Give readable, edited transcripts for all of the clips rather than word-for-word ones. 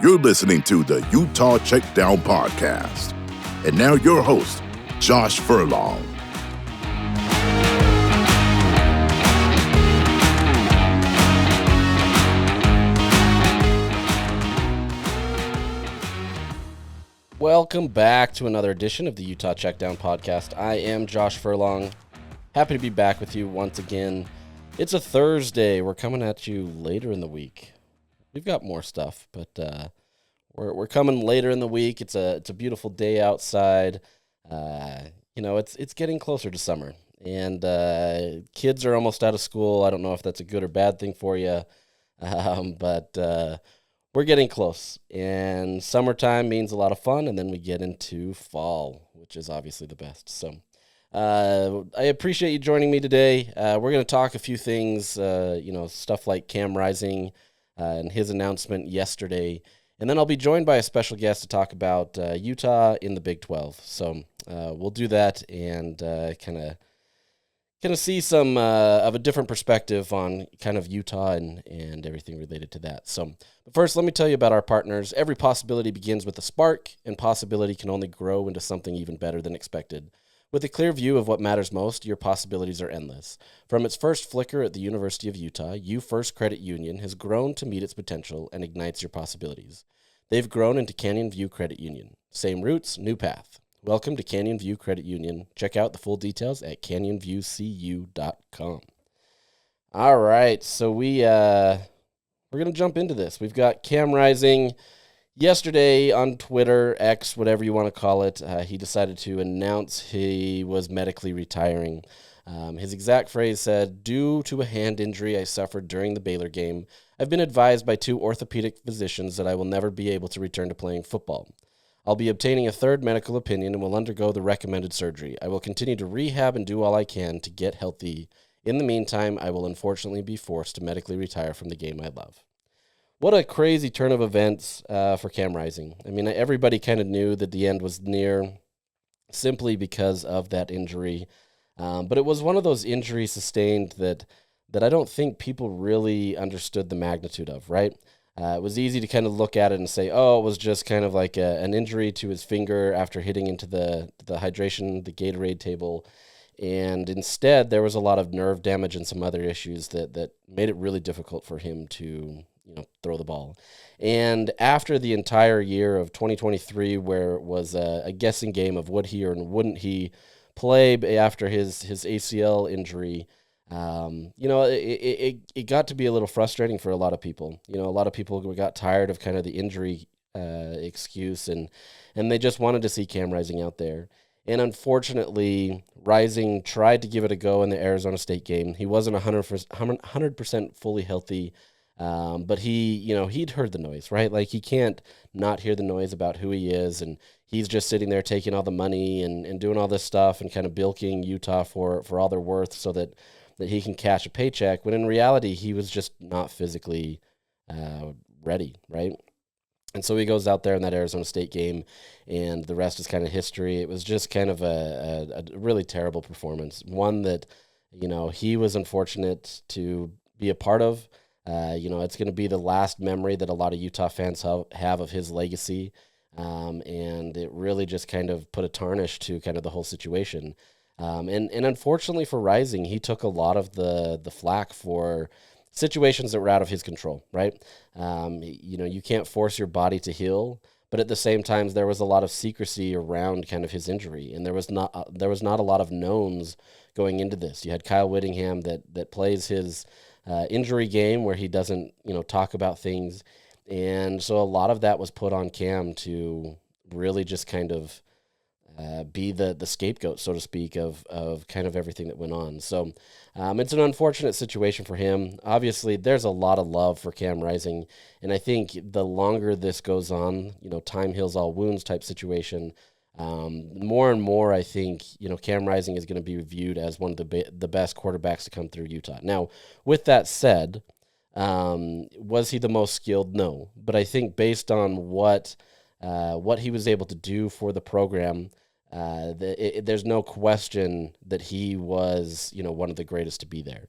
You're listening to the Utah Checkdown Podcast. And now your host, Josh Furlong. Welcome back to another edition of the Utah Checkdown Podcast. I am Josh Furlong. Happy to be back with you once again. It's a Thursday. We're coming at you later in the week. We've got more stuff, but we're coming later in the week. It's a beautiful day outside. It's getting closer to summer, and kids are almost out of school. I don't know if that's a good or bad thing for you, but we're getting close, and summertime means a lot of fun, and then we get into fall, which is obviously the best. So I appreciate you joining me today. We're going to talk a few things, stuff like Cam Rising and his announcement yesterday, and then I'll be joined by a special guest to talk about Utah in the Big 12. So we'll do that and kind of see some of a different perspective on kind of Utah and everything related to that. So but first, let me tell you about our partners. Every possibility begins with a spark, and possibility can only grow into something even better than expected. With a clear view of what matters most, your possibilities are endless. From its first flicker at the University of Utah, U First Credit Union has grown to meet its potential and ignites your possibilities. They've grown into Canyon View Credit Union. Same roots, new path. Welcome to Canyon View Credit Union. Check out the full details at canyonviewcu.com. All right, so we're going to jump into this. We've got Cam Rising. Yesterday on Twitter, X, whatever you want to call it, he decided to announce he was medically retiring. His exact phrase said, "Due to a hand injury I suffered during the Baylor game, I've been advised by 2 orthopedic physicians that I will never be able to return to playing football. I'll be obtaining a third medical opinion and will undergo the recommended surgery. I will continue to rehab and do all I can to get healthy. In the meantime, I will unfortunately be forced to medically retire from the game I love." What a crazy turn of events for Cam Rising. I mean, everybody kind of knew that the end was near simply because of that injury. But it was one of those injuries sustained that I don't think people really understood the magnitude of, right? It was easy to kind of look at it and say, oh, it was just kind of like an injury to his finger after hitting into the hydration, the Gatorade table. And instead, there was a lot of nerve damage and some other issues that made it really difficult for him to throw the ball. And after the entire year of 2023, where it was a guessing game of would he or wouldn't he play after his ACL injury, it got to be a little frustrating for a lot of people. A lot of people got tired of kind of the injury excuse, and they just wanted to see Cam Rising out there. And unfortunately, Rising tried to give it a go in the Arizona State game. He wasn't 100% fully healthy, but he'd heard the noise, right? Like, he can't not hear the noise about who he is, and he's just sitting there taking all the money and doing all this stuff and kind of bilking Utah for all they're worth so that he can cash a paycheck, when in reality, he was just not physically ready, right? And so he goes out there in that Arizona State game, and the rest is kind of history. It was just kind of a really terrible performance, one that, he was unfortunate to be a part of. It's going to be the last memory that a lot of Utah fans have of his legacy, and it really just kind of put a tarnish to kind of the whole situation. And unfortunately for Rising, he took a lot of the flack for situations that were out of his control, right? You can't force your body to heal, but at the same time, there was a lot of secrecy around kind of his injury, and there was not a lot of knowns going into this. You had Kyle Whittingham that plays his injury game where he doesn't, talk about things, and so a lot of that was put on Cam to really just kind of be the scapegoat, so to speak, of kind of everything that went on. So it's an unfortunate situation for him. Obviously, there's a lot of love for Cam Rising, and I think the longer this goes on, time heals all wounds type situation, more and more I think, Cam Rising is going to be viewed as one of the best quarterbacks to come through Utah. Now, with that said, was he the most skilled? No. But I think based on what he was able to do for the program, there's no question that he was, one of the greatest to be there.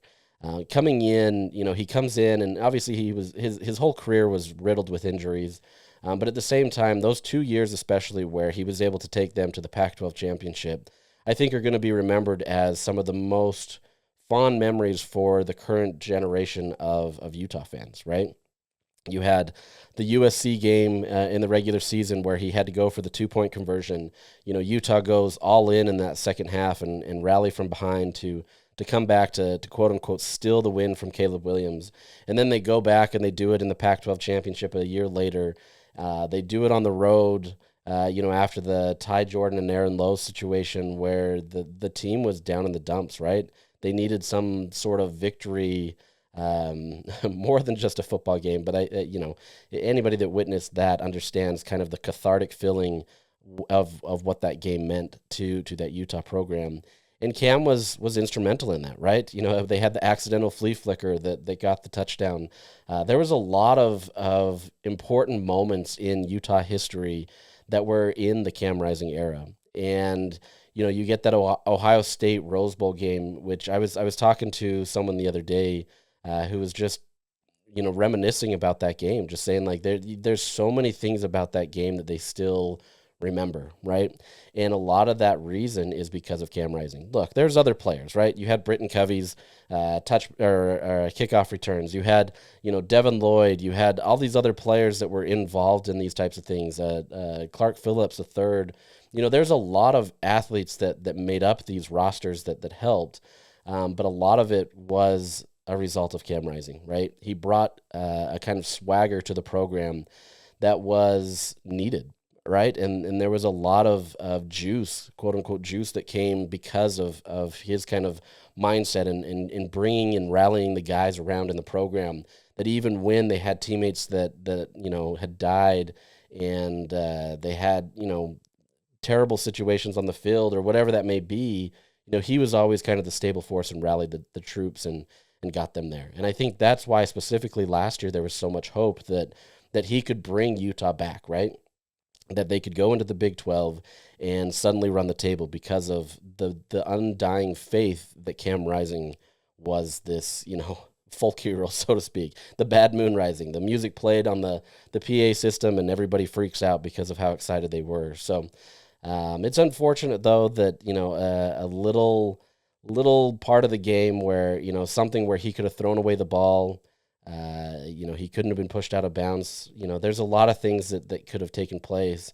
Coming in, he comes in, and obviously his whole career was riddled with injuries. But at the same time, those 2 years, especially where he was able to take them to the Pac-12 championship, I think are going to be remembered as some of the most fond memories for the current generation of Utah fans, right? You had the USC game in the regular season where he had to go for the 2-point conversion. Utah goes all in that second half and rally from behind to come back to quote unquote steal the win from Caleb Williams. And then they go back and they do it in the Pac-12 championship a year later. They do it on the road, after the Ty Jordan and Aaron Lowe situation where the team was down in the dumps, right? They needed some sort of victory, more than just a football game. But anybody that witnessed that understands kind of the cathartic feeling of what that game meant to that Utah program. And Cam was instrumental in that, right? They had the accidental flea flicker that they got the touchdown. There was a lot of important moments in Utah history that were in the Cam Rising era. And you get that Ohio State Rose Bowl game, which I was talking to someone the other day who was just reminiscing about that game, just saying like there's so many things about that game that they still remember, right? And a lot of that reason is because of Cam Rising. Look, there's other players, right? You had Britton Covey's touch or kickoff returns. You had Devin Lloyd. You had all these other players that were involved in these types of things. Clark Phillips, the third. There's a lot of athletes that made up these rosters that helped, but a lot of it was a result of Cam Rising, right? He brought a kind of swagger to the program that was needed, right? And there was a lot of juice, quote unquote juice, that came because of his kind of mindset and bringing and rallying the guys around in the program, that even when they had teammates that had died and they had terrible situations on the field or whatever that may be, he was always kind of the stable force and rallied the troops and got them there. And I think that's why specifically last year there was so much hope that he could bring Utah back, right? That they could go into the Big 12 and suddenly run the table because of the undying faith that Cam Rising was this, folk hero, so to speak. The Bad Moon Rising, the music played on the PA system and everybody freaks out because of how excited they were. So it's unfortunate though that, a little part of the game where, something where he could have thrown away the ball, he couldn't have been pushed out of bounds. There's a lot of things that could have taken place,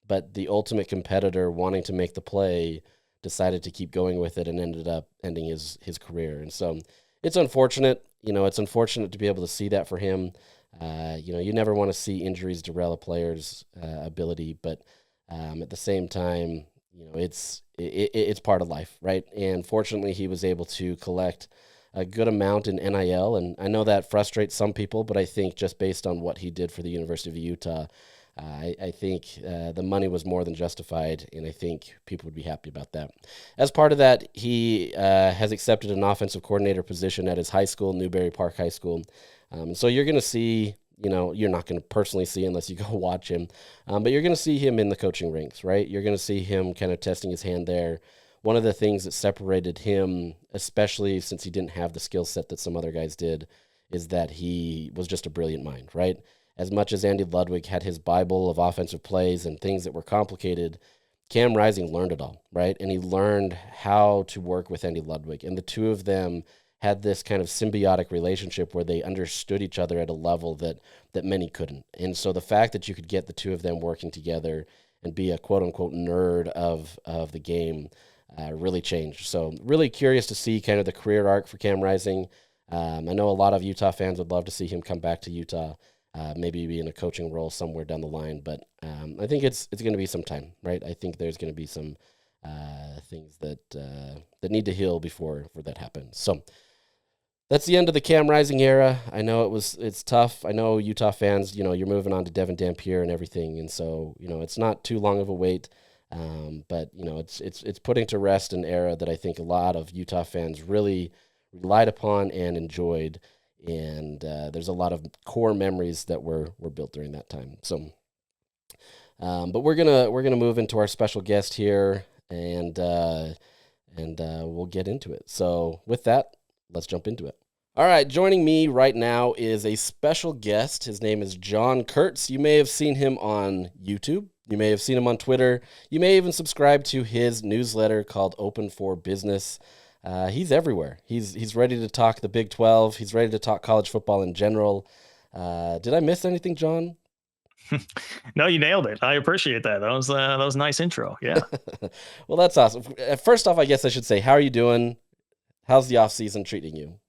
but the ultimate competitor wanting to make the play decided to keep going with it and ended up ending his career. And so it's unfortunate. It's unfortunate to be able to see that for him. You never want to see injuries derail a player's ability, but at the same time, it's part of life, right? And fortunately, he was able to collect a good amount in NIL, and I know that frustrates some people, but I think just based on what he did for the University of Utah, I think the money was more than justified, and I think people would be happy about that. As part of that, he has accepted an offensive coordinator position at his high school, Newberry Park High School. So you're going to see, you're not going to personally see unless you go watch him, but you're going to see him in the coaching ranks, right? You're going to see him kind of testing his hand there. One of the things that separated him, especially since he didn't have the skill set that some other guys did, is that he was just a brilliant mind, right? As much as Andy Ludwig had his Bible of offensive plays and things that were complicated, Cam Rising learned it all, right? And he learned how to work with Andy Ludwig. And the two of them had this kind of symbiotic relationship where they understood each other at a level that many couldn't. And so the fact that you could get the two of them working together and be a quote-unquote nerd of the game really changed. So really curious to see kind of the career arc for Cam Rising. I know a lot of Utah fans would love to see him come back to Utah, maybe be in a coaching role somewhere down the line. But I think it's going to be some time, right? I think there's going to be some things that need to heal before that happens. So that's the end of the Cam Rising era. I know it's tough. I know Utah fans, you're moving on to Devin Dampier and everything. And so, it's not too long of a wait. But it's putting to rest an era that I think a lot of Utah fans really relied upon and enjoyed, and there's a lot of core memories that were built during that time. So, but we're gonna move into our special guest here, and we'll get into it. So with that, let's jump into it. All right, joining me right now is a special guest. His name is John Kurtz. You may have seen him on YouTube. You may have seen him on Twitter. You may even subscribe to his newsletter called Open for Business. He's everywhere. He's ready to talk the Big 12. He's ready to talk college football in general. Did I miss anything, John? No, you nailed it. I appreciate that. That was a nice intro. Yeah. Well, that's awesome. First off, I guess I should say, how are you doing? How's the off season treating you?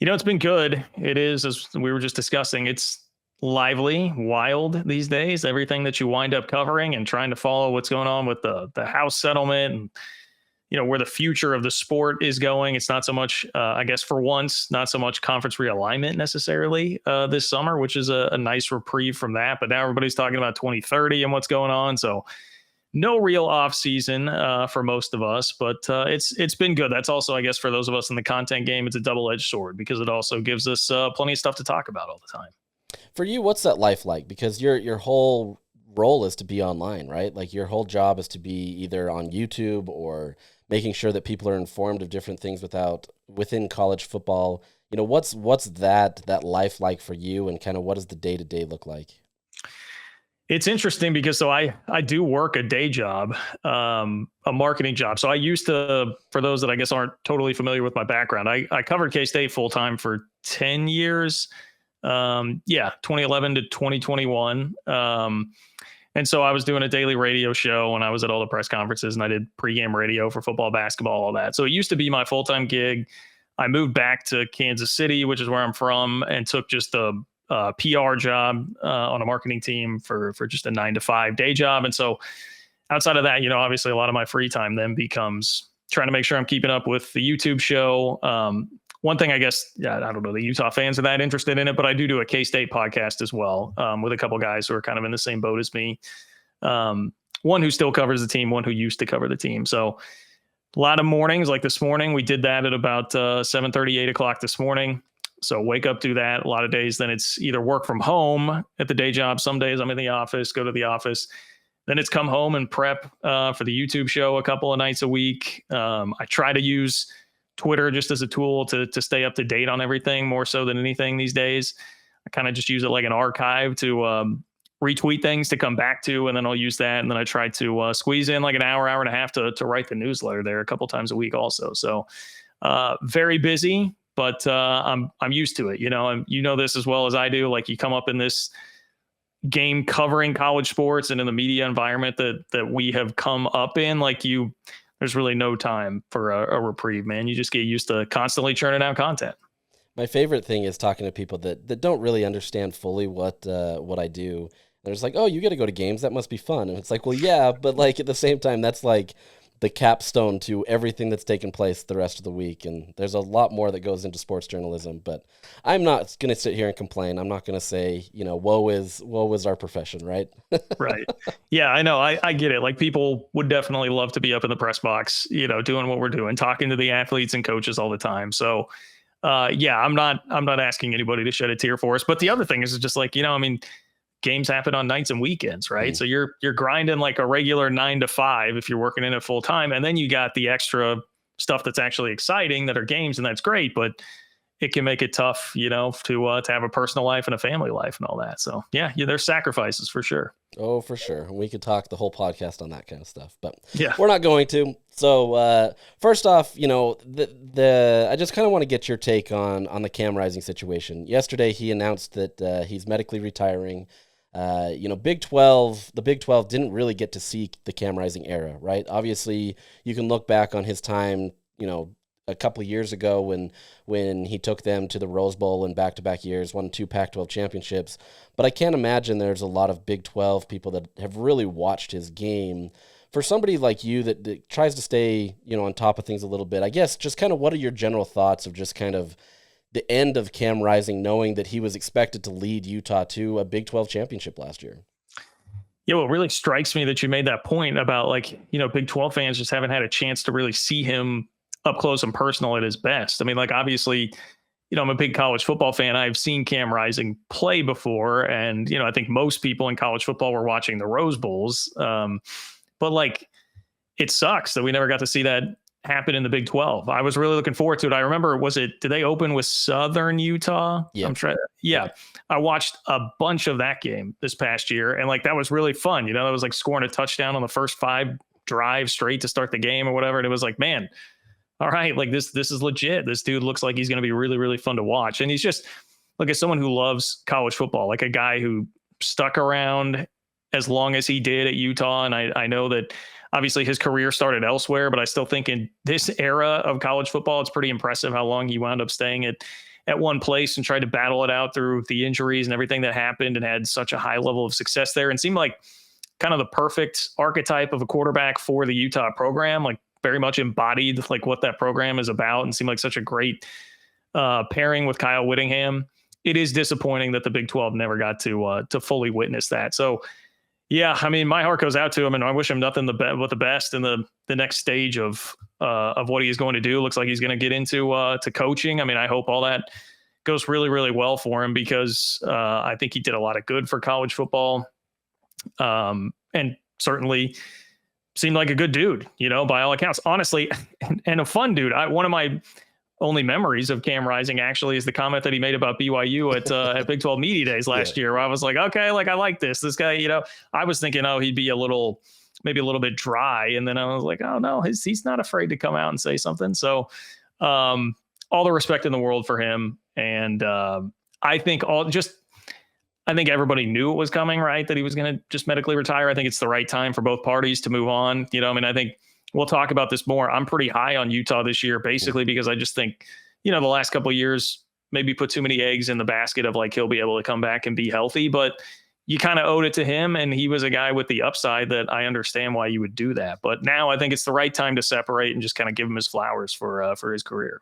It's been good. It is, as we were just discussing, it's lively, wild these days. Everything that you wind up covering and trying to follow what's going on with the House settlement and, where the future of the sport is going. It's not so much, I guess for once, not so much conference realignment necessarily this summer, which is a nice reprieve from that. But now everybody's talking about 2030 and what's going on. So no real off season for most of us, but it's been good. That's also, I guess, for those of us in the content game, it's a double-edged sword because it also gives us plenty of stuff to talk about all the time. For you, what's that life like? Because your whole role is to be online, right? Like your whole job is to be either on YouTube or making sure that people are informed of different things within college football. What's that life like for you, and kind of what does the day-to-day look like? It's interesting because I do work a day job, a marketing job. So I used to, for those that I guess aren't totally familiar with my background, I covered K-State full time for 10 years. 2011 to 2021. And so I was doing a daily radio show when I was at all the press conferences, and I did pregame radio for football, basketball, all that. So it used to be my full-time gig. I moved back to Kansas City, which is where I'm from, and took just a PR job on a marketing team for just a 9-to-5 day job. And so outside of that, obviously a lot of my free time then becomes trying to make sure I'm keeping up with the YouTube show. One thing, I guess, I don't know, the Utah fans are that interested in it, but I do a K-State podcast as well with a couple guys who are kind of in the same boat as me. One who still covers the team, one who used to cover the team. So a lot of mornings, like this morning, we did that at about 7:30, 8 o'clock this morning. So wake up, do that. A lot of days, then it's either work from home at the day job. Some days I'm in the office, go to the office. Then it's come home and prep for the YouTube show a couple of nights a week. I try to use Twitter just as a tool to stay up to date on everything more so than anything these days. I kind of just use it like an archive to retweet things to come back to, and then I'll use that. And then I try to squeeze in like an hour and a half to write the newsletter there a couple times a week also. So very busy, but I'm used to it. This as well as I do. Like you come up in this game covering college sports and in the media environment that we have come up in, there's really no time for a reprieve, man. You just get used to constantly churning out content. My favorite thing is talking to people that don't really understand fully what I do. They're just like, oh, you get to go to games. That must be fun. And it's like, well, yeah, but at the same time, that's like the capstone to everything that's taken place the rest of the week. And there's a lot more that goes into sports journalism, but I'm not going to sit here and complain. I'm not going to say, woe is our profession, right? Right. Yeah, I know. I get it. Like people would definitely love to be up in the press box, doing what we're doing, talking to the athletes and coaches all the time. So I'm not asking anybody to shed a tear for us. But the other thing is just games happen on nights and weekends, right? So you're grinding like a regular 9-to-5 if you're working in it full time. And then you got the extra stuff that's actually exciting that are games, and that's great, but it can make it tough, to have a personal life and a family life and all that. So yeah, there's sacrifices for sure. Oh, for sure. We could talk the whole podcast on that kind of stuff, but yeah, we're not going to. So first off, I just kind of want to get your take on the Cam Rising situation. Yesterday, he announced that he's medically retiring. The Big 12 didn't really get to see the Cam Rising era, right? Obviously, you can look back on his time, a couple of years ago when he took them to the Rose Bowl in back-to-back years, won 2 Pac-12 championships. But I can't imagine there's a lot of Big 12 people that have really watched his game. For somebody like you that tries to stay, on top of things a little bit, I guess just kind of what are your general thoughts of just kind of the end of Cam Rising, knowing that he was expected to lead Utah to a Big 12 championship last year? Yeah, what really strikes me that you made that point about Big 12 fans just haven't had a chance to really see him up close and personal at his best. I mean, obviously, I'm a big college football fan. I've seen Cam Rising play before. And, I think most people in college football were watching the Rose Bowls. But it sucks that we never got to see that happen in the Big 12. I was really looking forward to it. I remember, did they open with Southern Utah? Yeah. Yeah. I watched a bunch of that game this past year, and like that was really fun. You know, it was like scoring a touchdown on the first 5 drives straight to start the game or whatever. And it was like, man, all right, like this is legit. This dude looks like he's going to be really, really fun to watch. And he's just like, as someone who loves college football, like a guy who stuck around as long as he did at Utah. And I know that obviously his career started elsewhere, but I still think in this era of college football, it's pretty impressive how long he wound up staying at one place and tried to battle it out through the injuries and everything that happened, and had such a high level of success there, and seemed like kind of the perfect archetype of a quarterback for the Utah program, like very much embodied like what that program is about, and seemed like such a great pairing with Kyle Whittingham. It is disappointing that the Big 12 never got to fully witness that. So yeah, I mean, my heart goes out to him, and I wish him nothing but the best in the next stage of what he is going to do. Looks like he's going to get into to coaching. I mean, I hope all that goes really, really well for him, because I think he did a lot of good for college football, and certainly seemed like a good dude, you know, by all accounts, honestly, and a fun dude. One of my only memories of Cam Rising actually is the comment that he made about BYU at Big 12 Media Days last year, where I was like, okay, like I like this guy, you know. I was thinking, oh, he'd be maybe a little bit dry. And then I was like, oh no, he's not afraid to come out and say something. So all the respect in the world for him. And I think everybody knew it was coming, right? That he was going to just medically retire. I think it's the right time for both parties to move on. You know, I mean, I think we'll talk about this more. I'm pretty high on Utah this year, basically because I just think, you know, the last couple of years maybe put too many eggs in the basket of like, he'll be able to come back and be healthy, but you kind of owed it to him. And he was a guy with the upside that I understand why you would do that. But now I think it's the right time to separate and just kind of give him his flowers for his career.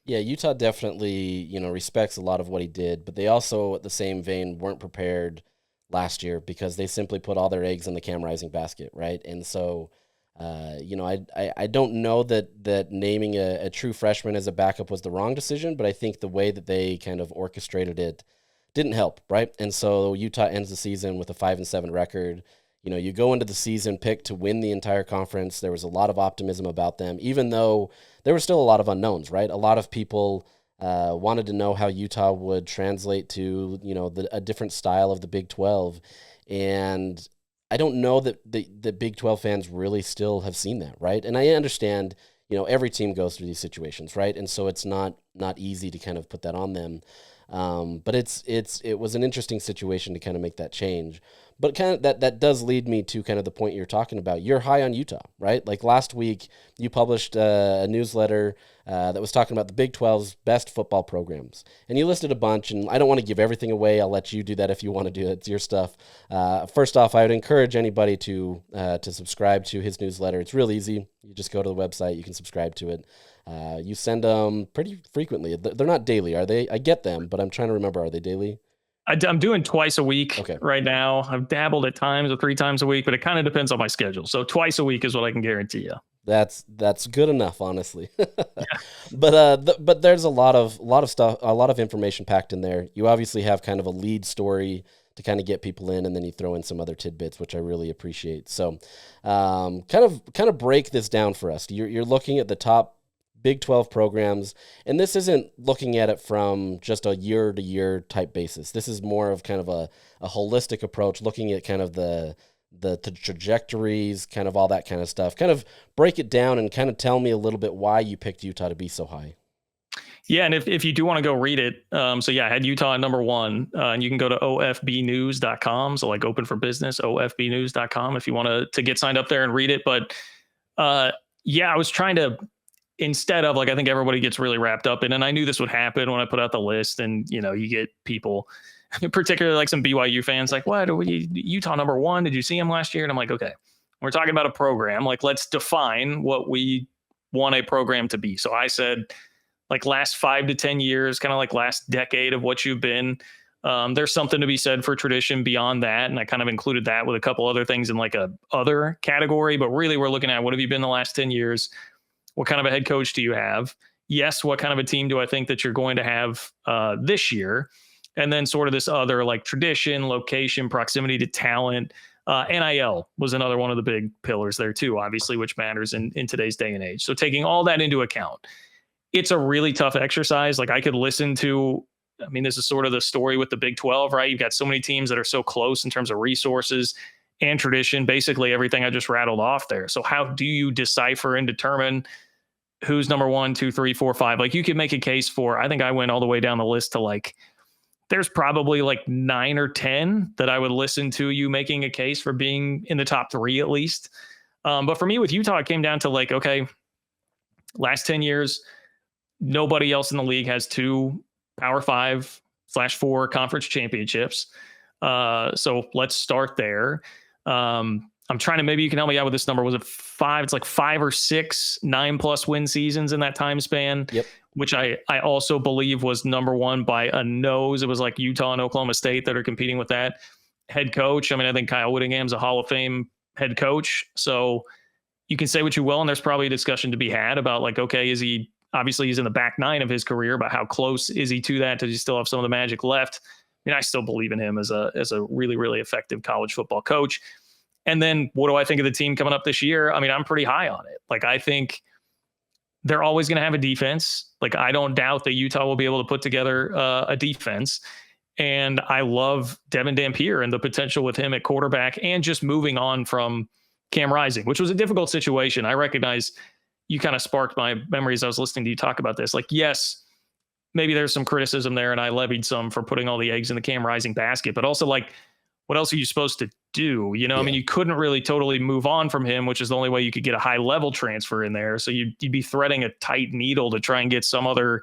Yeah, Utah definitely, you know, respects a lot of what he did, but they also, at the same vein, weren't prepared last year because they simply put all their eggs in the Cam Rising basket, right? And so, you know, I don't know that naming a true freshman as a backup was the wrong decision, but I think the way that they kind of orchestrated it didn't help, right? And so Utah ends the season with a 5-7 record. You know, you go into the season picked to win the entire conference. There was a lot of optimism about them, even though there were still a lot of unknowns, right? A lot of people wanted to know how Utah would translate to, you know, a different style of the Big 12. And I don't know that the Big 12 fans really still have seen that, right? And I understand, you know, every team goes through these situations, right? And so it's not easy to kind of put that on them. But it was an interesting situation to kind of make that change. But kind of that does lead me to kind of the point you're talking about. You're high on Utah, right? Like last week, you published a newsletter that was talking about the Big 12's best football programs. And you listed a bunch, and I don't want to give everything away. I'll let you do that if you want to do it. It's your stuff. First off, I would encourage anybody to subscribe to his newsletter. It's real easy. You just go to the website. You can subscribe to it. You send them pretty frequently. They're not daily, are they? I get them, but I'm trying to remember, are they daily? I'm doing twice a week right now. I've dabbled at times or 3 times a week, but it kind of depends on my schedule. So twice a week is what I can guarantee you. That's good enough, honestly. But there's a lot of stuff, a lot of information packed in there. You obviously have kind of a lead story to kind of get people in, and then you throw in some other tidbits, which I really appreciate. So, kind of break this down for us. You're looking at the top Big 12 programs, and this isn't looking at it from just a year-to-year type basis. This is more of kind of a holistic approach, looking at kind of the trajectories, kind of all that kind of stuff. Kind of break it down and kind of tell me a little bit why you picked Utah to be so high. Yeah, and if you do want to go read it, so yeah, I had Utah at number 1, and you can go to ofbnews.com, so like open for business, ofbnews.com, if you want to get signed up there and read it. But yeah, I was trying to, instead of like, I think everybody gets really wrapped up in, and I knew this would happen when I put out the list, and you know, you get people, particularly like some BYU fans, like, what, Utah number 1? Did you see him last year? And I'm like, okay, we're talking about a program. Like, let's define what we want a program to be. So I said, like, last 5 to 10 years, kind of like last decade of what you've been. There's something to be said for tradition beyond that. And I kind of included that with a couple other things in like a other category, but really we're looking at what have you been the last 10 years? What kind of a head coach do you have? Yes. What kind of a team do I think that you're going to have this year? And then sort of this other like tradition, location, proximity to talent, NIL was another one of the big pillars there too, obviously, which matters in today's day and age. So taking all that into account, it's a really tough exercise. Like I could listen to, I mean, this is sort of the story with the Big 12, right? You've got so many teams that are so close in terms of resources and tradition, basically everything I just rattled off there. So how do you decipher and determine who's number 1, 2, 3, 4, 5? Like you could make a case for, I think I went all the way down the list to like, there's probably like 9 or 10 that I would listen to you making a case for being in the top 3 at least. But for me with Utah, it came down to like, okay, last 10 years, nobody else in the league has 2 Power 5/4 conference championships. So let's start there. I'm trying to, maybe you can help me out with this number. Was it 5? It's like 5 or 6 9+ win seasons in that time span. Yep. Which I also believe was number 1 by a nose. It was like Utah and Oklahoma State that are competing with that head coach. I mean, I think Kyle Whittingham's a Hall of Fame head coach. So you can say what you will, and there's probably a discussion to be had about like, okay, is he, obviously he's in the back 9 of his career, but how close is he to that? Does he still have some of the magic left? I mean, I still believe in him as a really, really effective college football coach. And then what do I think of the team coming up this year? I mean, I'm pretty high on it. Like, I think they're always going to have a defense. Like, I don't doubt that Utah will be able to put together a defense. And I love Devin Dampier and the potential with him at quarterback and just moving on from Cam Rising, which was a difficult situation. I recognize you kind of sparked my memories. I was listening to you talk about this. Like, yes, maybe there's some criticism there, and I levied some for putting all the eggs in the Cam Rising basket, but also like, what else are you supposed to do? You know, I mean, you couldn't really totally move on from him, which is the only way you could get a high level transfer in there. So you'd be threading a tight needle to try and get some other,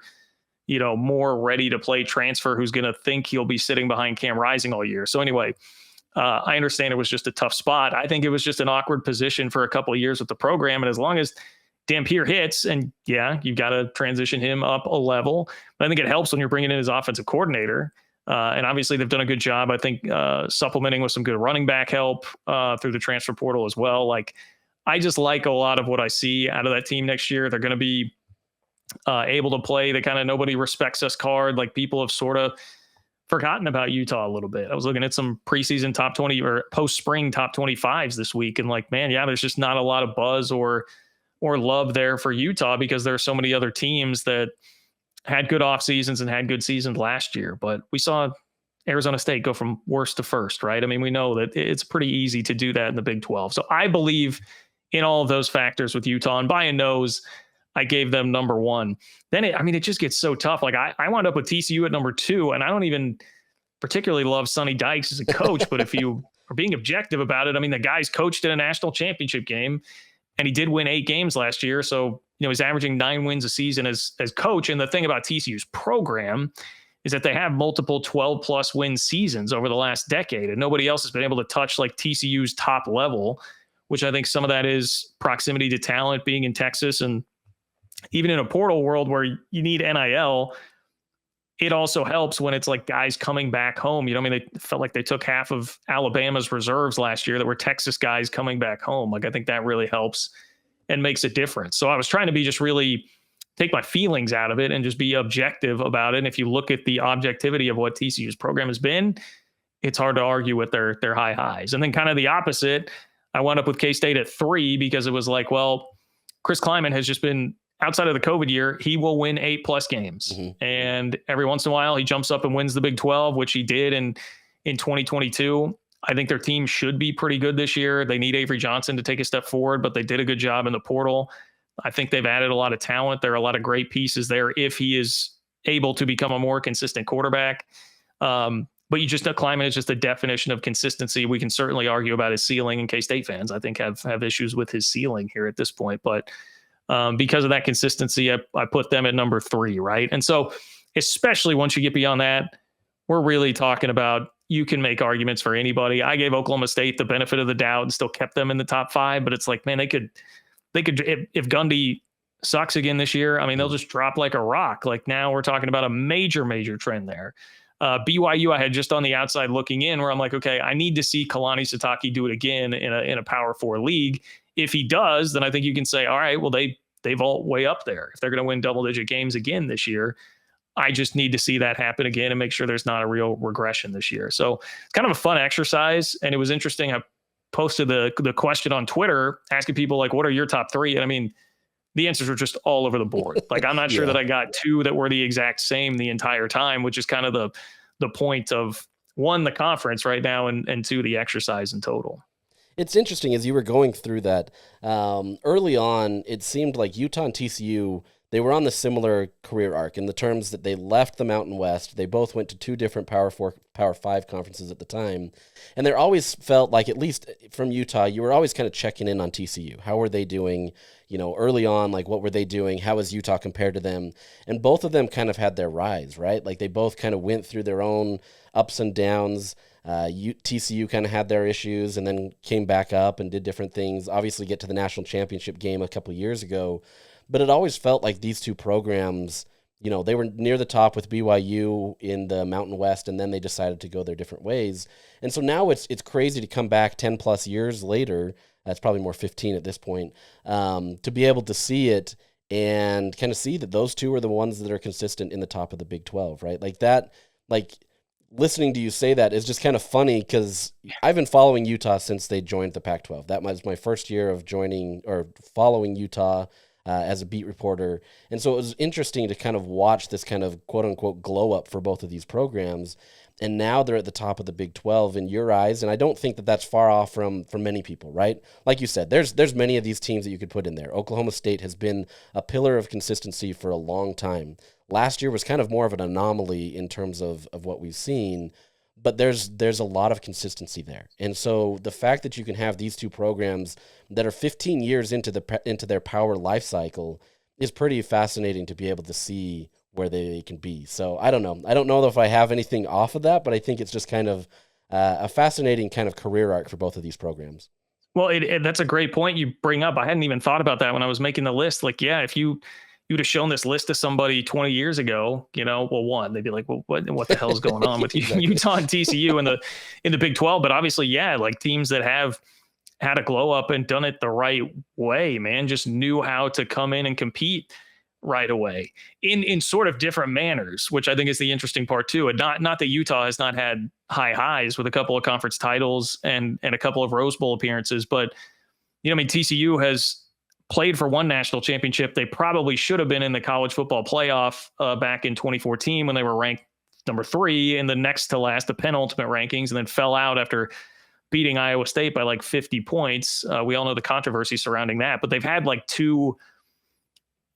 you know, more ready to play transfer who's going to think he'll be sitting behind Cam Rising all year. So anyway, I understand it was just a tough spot. I think it was just an awkward position for a couple of years with the program. And as long as Dampier hits, and yeah, you've got to transition him up a level. But I think it helps when you're bringing in his offensive coordinator. And obviously they've done a good job, I think, supplementing with some good running back help through the transfer portal as well. Like, I just like a lot of what I see out of that team next year. They're going to be able to play the kind of nobody respects us card. Like, people have sort of forgotten about Utah a little bit. I was looking at some preseason top 20 or post-spring top 25s this week. And like, man, yeah, there's just not a lot of buzz or love there for Utah because there are so many other teams that had good off seasons and had good seasons last year. But we saw Arizona State go from worst to first, right? I mean, we know that it's pretty easy to do that in the Big 12. So I believe in all of those factors with Utah, and by a nose, I gave them number 1. Then it just gets so tough. Like, I wound up with TCU at number 2, and I don't even particularly love Sonny Dykes as a coach, but if you are being objective about it, I mean, the guy's coached in a national championship game, and he did win 8 games last year. So, you know, he's averaging 9 wins a season as coach. And the thing about TCU's program is that they have multiple 12+ win seasons over the last decade, and nobody else has been able to touch like TCU's top level, which I think some of that is proximity to talent, being in Texas, and even in a portal world where you need NIL, it also helps when it's like guys coming back home. You know, I mean, they felt like they took half of Alabama's reserves last year that were Texas guys coming back home. Like, I think that really helps and makes a difference. So I was trying to be just really take my feelings out of it and just be objective about it. And if you look at the objectivity of what TCU's program has been, it's hard to argue with their high highs. And then kind of the opposite, I wound up with K-State at 3 because it was like, well, Chris Kleiman has just been, outside of the COVID year, he will win 8+ games. Mm-hmm. And every once in a while, he jumps up and wins the Big 12, which he did in 2022. I think their team should be pretty good this year. They need Avery Johnson to take a step forward, but they did a good job in the portal. I think they've added a lot of talent. There are a lot of great pieces there if he is able to become a more consistent quarterback. But you just know Kleiman is just a definition of consistency. We can certainly argue about his ceiling, and K-State fans, I think, have issues with his ceiling here at this point. But because of that consistency, I put them at number 3, right? And so especially once you get beyond that, we're really talking about, you can make arguments for anybody. I gave Oklahoma State the benefit of the doubt and still kept them in the top 5, but it's like, man, they could if Gundy sucks again this year, I mean, they'll just drop like a rock. Like, now we're talking about a major trend there. BYU, I had just on the outside looking in, where I'm like, okay, I need to see Kalani Sitake do it again in a Power 4 league. If he does, then I think you can say, all right, well, they vault way up there. If they're going to win double-digit games again this year, I just need to see that happen again and make sure there's not a real regression this year. So it's kind of a fun exercise, and it was interesting. I posted the question on Twitter asking people like, what are your top three? And I mean, the answers were just all over the board. Like, I'm not sure that I got two that were the exact same the entire time, which is kind of the point of, one, the conference right now, and two, the exercise in total. It's interesting as you were going through that. Early on, it seemed like Utah and TCU, they were on the similar career arc in the terms that they left the Mountain West. They both went to two different Power 4, Power 5 conferences at the time. And there always felt like, at least from Utah, you were always kind of checking in on TCU. How were they doing? Early on, like, what were they doing? How was Utah compared to them? And both of them kind of had their rise, right? Like, they both kind of went through their own ups and downs. TCU kind of had their issues and then came back up and did different things. Obviously, get to the national championship game a couple of years ago. But it always felt like these two programs, they were near the top with BYU in the Mountain West, and then they decided to go their different ways. And so now it's crazy to come back 10 plus years later. That's probably more 15 at this point, to be able to see it and kind of see that those two are the ones that are consistent in the top of the Big 12, right? Like that, listening to you say that is just kind of funny because I've been following Utah since they joined the Pac-12. That was my first year of joining or following Utah as a beat reporter. And so it was interesting to kind of watch this kind of quote unquote glow up for both of these programs. And now they're at the top of the Big 12 in your eyes. And I don't think that that's far off from many people, right? Like you said, there's many of these teams that you could put in there. Oklahoma State has been a pillar of consistency for a long time. Last year was kind of more of an anomaly in terms of what we've seen, but there's a lot of consistency there. And so the fact that you can have these two programs that are 15 years into their power life cycle is pretty fascinating to be able to see where they can be. So I don't know. I don't know if I have anything off of that, but I think it's just kind of a fascinating kind of career arc for both of these programs. Well, that's a great point you bring up. I hadn't even thought about that when I was making the list. Like, yeah, if you would have shown this list to somebody 20 years ago, one, they'd be like, well, what the hell is going on with Exactly. Utah and TCU in the Big 12? But obviously, yeah, like teams that have had a glow up and done it the right way, man, just knew how to come in and compete right away in sort of different manners, which I think is the interesting part too. And not that Utah has not had high highs with a couple of conference titles and a couple of Rose Bowl appearances, but TCU has played for one national championship. They probably should have been in the college football playoff back in 2014 when they were ranked number 3 in the next to last, the penultimate rankings, and then fell out after beating Iowa State by like 50 points. We all know the controversy surrounding that, but they've had like two,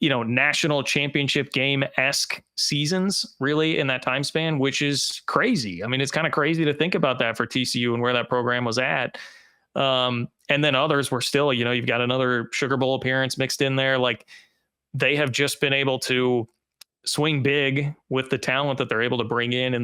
national championship game-esque seasons really in that time span, which is crazy. I mean, it's kind of crazy to think about that for TCU and where that program was at. And then others were still, you've got another Sugar Bowl appearance mixed in there. Like, they have just been able to swing big with the talent that they're able to bring in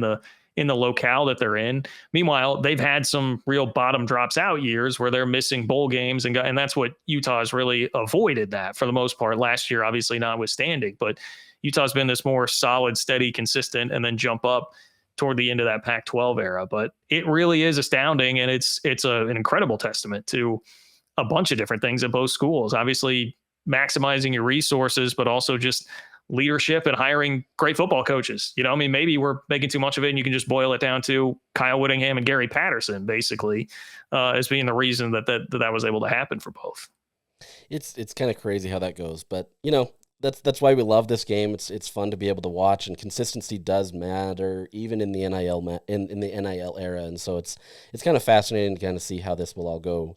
the locale that they're in. Meanwhile, they've had some real bottom drops out years where they're missing bowl games, and that's what Utah has really avoided that for the most part. Last year, obviously notwithstanding, but Utah's been this more solid, steady, consistent, and then jump up toward the end of that Pac-12 era. But it really is astounding, and it's an incredible testament to a bunch of different things at both schools. Obviously, maximizing your resources, but also just leadership and hiring great football coaches. Maybe we're making too much of it, and you can just boil it down to Kyle Whittingham and Gary Patterson, basically, as being the reason that was able to happen for both. It's kind of crazy how that goes, but that's why we love this game. It's fun to be able to watch, and consistency does matter even in the NIL in the NIL era, and so it's kind of fascinating to kind of see how this will all go.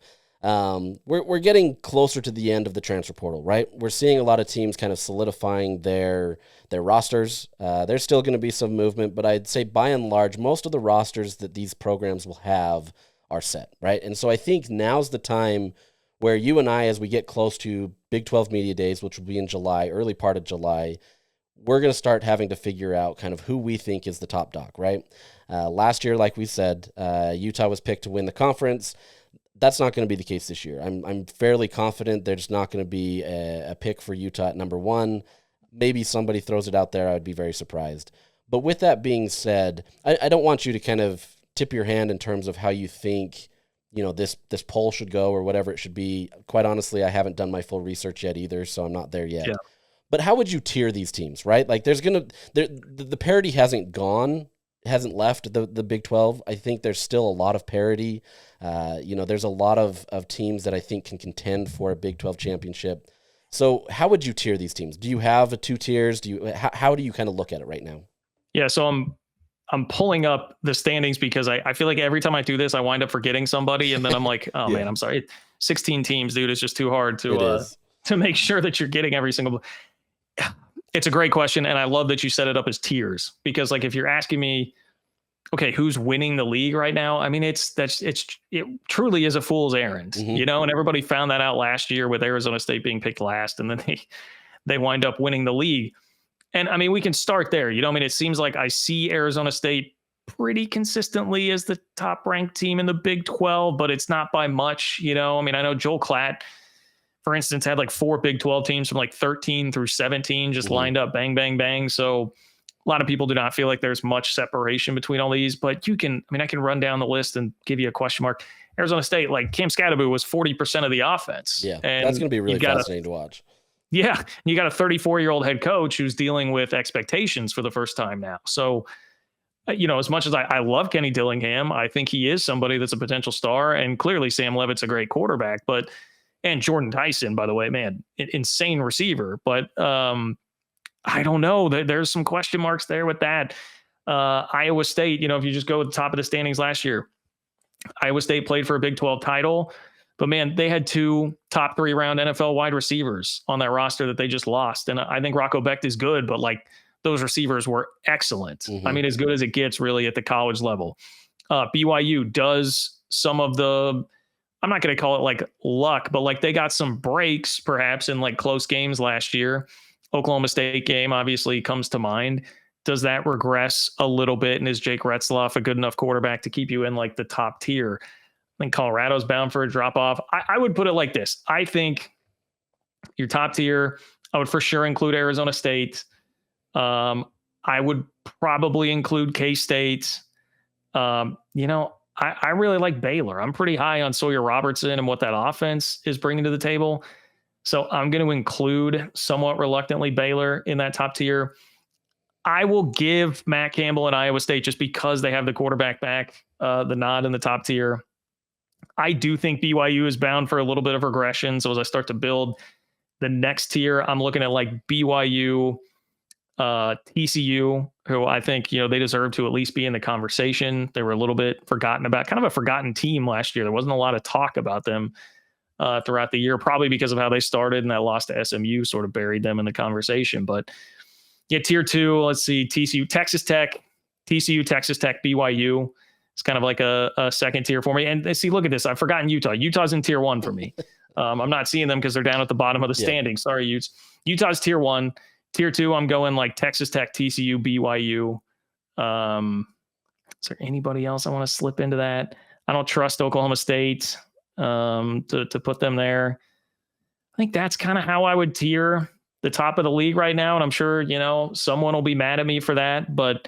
We're getting closer to the end of the transfer portal, right? We're seeing a lot of teams kind of solidifying their rosters. There's still going to be some movement, but I'd say by and large, most of the rosters that these programs will have are set, right? And so I think now's the time where you and I, as we get close to Big 12 Media Days, which will be in July, early part of July, we're going to start having to figure out kind of who we think is the top dog, right? Last year, like we said, Utah was picked to win the conference. That's not going to be the case this year. I'm fairly confident there's not going to be a pick for Utah at number 1. Maybe somebody throws it out there. I would be very surprised. But with that being said, I don't want you to kind of tip your hand in terms of how you think this poll should go or whatever it should be. Quite honestly, I haven't done my full research yet either, so I'm not there yet. Yeah. But how would you tier these teams, right? Like the parity hasn't gone hasn't left the Big 12. I think there's still a lot of parity. There's a lot of teams that I think can contend for a Big 12 championship. So how would you tier these teams? Do you have a 2 tiers? How do you kind of look at it right now? Yeah, so I'm pulling up the standings because I feel like every time I do this, I wind up forgetting somebody, and then I'm like, oh man, I'm sorry. 16 teams, dude. It's just too hard to make sure that you're getting every single. It's a great question, and I love that you set it up as tiers, because like if you're asking me, okay, who's winning the league right now? I mean, it truly is a fool's errand, and everybody found that out last year with Arizona State being picked last, and then they wind up winning the league. And I mean, we can start there. I mean, it seems like I see Arizona State pretty consistently as the top ranked team in the Big 12, but it's not by much. I mean, I know Joel Klatt, for instance, had like 4 Big 12 teams from like 13 through 17 just lined up, bang, bang, bang. So a lot of people do not feel like there's much separation between all these, but I can run down the list and give you a question mark. Arizona State, like Cam Scadaboo was 40% of the offense. Yeah, and that's going to be really fascinating to watch. Yeah, you got a 34-year-old head coach who's dealing with expectations for the first time now. So, as much as I love Kenny Dillingham, I think he is somebody that's a potential star, and clearly Sam Leavitt's a great quarterback, and Jordan Tyson, by the way, man, insane receiver. But I don't know. There's some question marks there with that. Iowa State, if you just go at the top of the standings last year, Iowa State played for a Big 12 title, but man, they had 2 top 3 round NFL wide receivers on that roster that they just lost. And I think Rocco Becht is good, but like those receivers were excellent. I mean, as good as it gets really at the college level. BYU does some of the, I'm not going to call it like luck, but like they got some breaks perhaps in like close games last year. Oklahoma State game obviously comes to mind. Does that regress a little bit? And is Jake Retzloff a good enough quarterback to keep you in like the top tier? I think Colorado's bound for a drop off. I would put it like this. I think your top tier, I would for sure include Arizona State. I would probably include K-State. I really like Baylor. I'm pretty high on Sawyer Robertson and what that offense is bringing to the table. So I'm going to include somewhat reluctantly Baylor in that top tier. I will give Matt Campbell and Iowa State, just because they have the quarterback back, the nod in the top tier. I do think BYU is bound for a little bit of regression. So as I start to build the next tier, I'm looking at like BYU, TCU, who I think, they deserve to at least be in the conversation. They were a little bit forgotten about, kind of a forgotten team last year. There wasn't a lot of talk about them throughout the year, probably because of how they started, and that loss to SMU sort of buried them in the conversation. But yeah, tier 2, let's see, TCU, Texas Tech, BYU. It's kind of like a second tier for me. And see, look at this. I've forgotten Utah. Utah's in tier 1 for me. I'm not seeing them because they're down at the bottom of the standing. Sorry, Utes. Utah's tier 1. Tier 2, I'm going like Texas Tech, TCU, BYU. Is there anybody else I want to slip into that? I don't trust Oklahoma State to put them there. I think that's kind of how I would tier the top of the league right now. And I'm sure, someone will be mad at me for that, but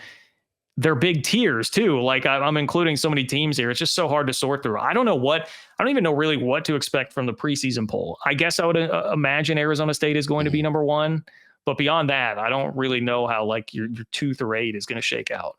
they're big tiers too. Like I'm including so many teams here. It's just so hard to sort through. I don't even know really what to expect from the preseason poll. I guess I would imagine Arizona State is going to be number 1, but beyond that, I don't really know how like your 2 through 8 is going to shake out.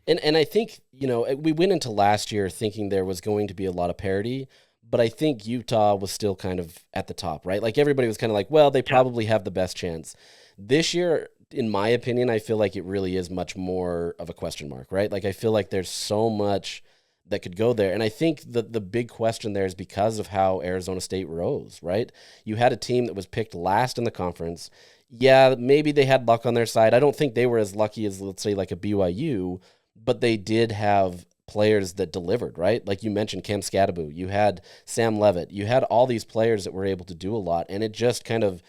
And I think, we went into last year thinking there was going to be a lot of parity, but I think Utah was still kind of at the top, right? Like everybody was kind of like, well, they probably have the best chance. This year, in my opinion, I feel like it really is much more of a question mark, right? Like I feel like there's so much that could go there. And I think the big question there is because of how Arizona State rose, right? You had a team that was picked last in the conference. Yeah, maybe they had luck on their side. I don't think they were as lucky as, let's say, like a BYU, but they did have players that delivered, right? Like you mentioned Cam Scadaboo, you had Sam Leavitt, you had all these players that were able to do a lot, and it just kind of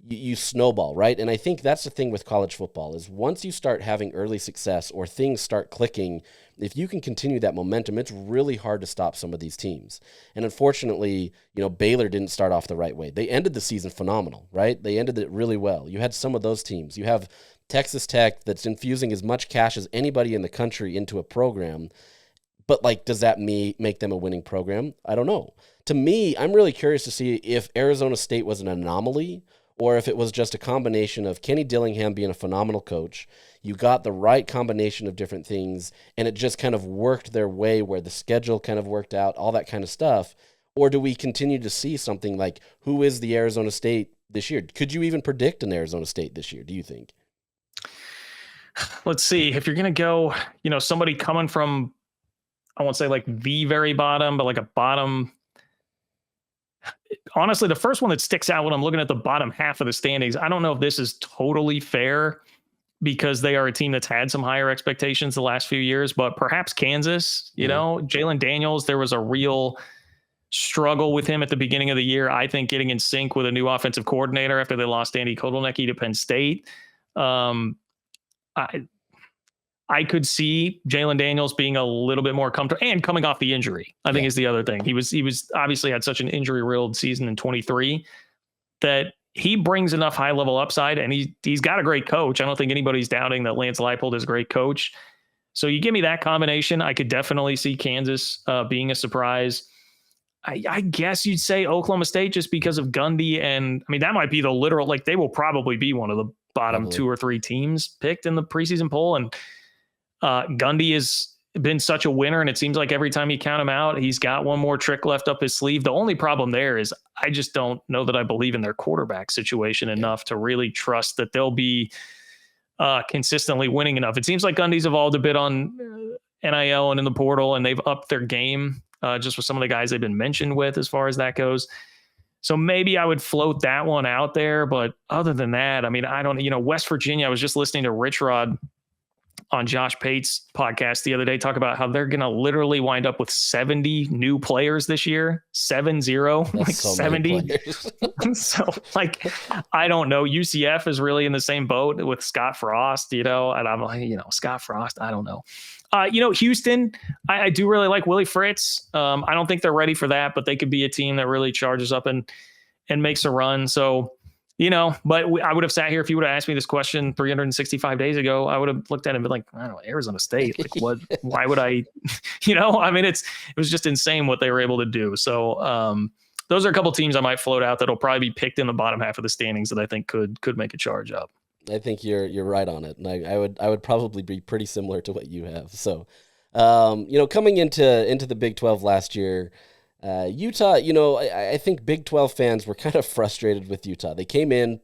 you snowball, right? And I think that's the thing with college football is once you start having early success or things start clicking, if you can continue that momentum, it's really hard to stop some of these teams. And unfortunately, Baylor didn't start off the right way. They ended the season phenomenal, right? They ended it really well. You had some of those teams. You have Texas Tech that's infusing as much cash as anybody in the country into a program. But like, does that make them a winning program? I don't know. To me, I'm really curious to see if Arizona State was an anomaly or if it was just a combination of Kenny Dillingham being a phenomenal coach. You got the right combination of different things, and it just kind of worked their way where the schedule kind of worked out, all that kind of stuff. Or do we continue to see something like, who is the Arizona State this year? Could you even predict an Arizona State this year, do you think? Let's see. If you're going to go, somebody coming from, I won't say like the very bottom, but like a bottom. Honestly, the first one that sticks out when I'm looking at the bottom half of the standings, I don't know if this is totally fair because they are a team that's had some higher expectations the last few years, but perhaps Kansas, Jalen Daniels, there was a real struggle with him at the beginning of the year. I think getting in sync with a new offensive coordinator after they lost Andy Kotelnicki to Penn State. I could see Jalen Daniels being a little bit more comfortable and coming off the injury, I think is the other thing. He was obviously had such an injury-riddled season in 23 that he brings enough high-level upside, and he's got a great coach. I don't think anybody's doubting that Lance Leipold is a great coach. So you give me that combination, I could definitely see Kansas being a surprise. I guess you'd say Oklahoma State just because of Gundy, and I mean that might be the literal, like they will probably be one of the bottom 2 or 3 teams picked in the preseason poll, and Gundy has been such a winner, and it seems like every time you count him out, he's got one more trick left up his sleeve. The only problem there is I just don't know that I believe in their quarterback situation enough to really trust that they'll be consistently winning enough. It seems like Gundy's evolved a bit on NIL and in the portal, and they've upped their game just with some of the guys they've been mentioned with as far as that goes. So maybe I would float that one out there. But other than that, I mean, I don't, West Virginia, I was just listening to Rich Rod on Josh Pate's podcast the other day talk about how they're going to literally wind up with 70 new players this year, 70, That's like so 70. So like, I don't know. UCF is really in the same boat with Scott Frost, and I'm like, Scott Frost, I don't know. Houston, I do really like Willie Fritz. I don't think they're ready for that, but they could be a team that really charges up and makes a run. So, but I would have sat here if you would have asked me this question 365 days ago. I would have looked at it and been like, I don't know, Arizona State. Like, what? Why would I? I mean, it was just insane what they were able to do. So, those are a couple teams I might float out that'll probably be picked in the bottom half of the standings that I think could make a charge up. I think you're right on it, and I would probably be pretty similar to what you have. So, coming into the Big 12 last year. Utah, I think Big 12 fans were kind of frustrated with Utah. They came in,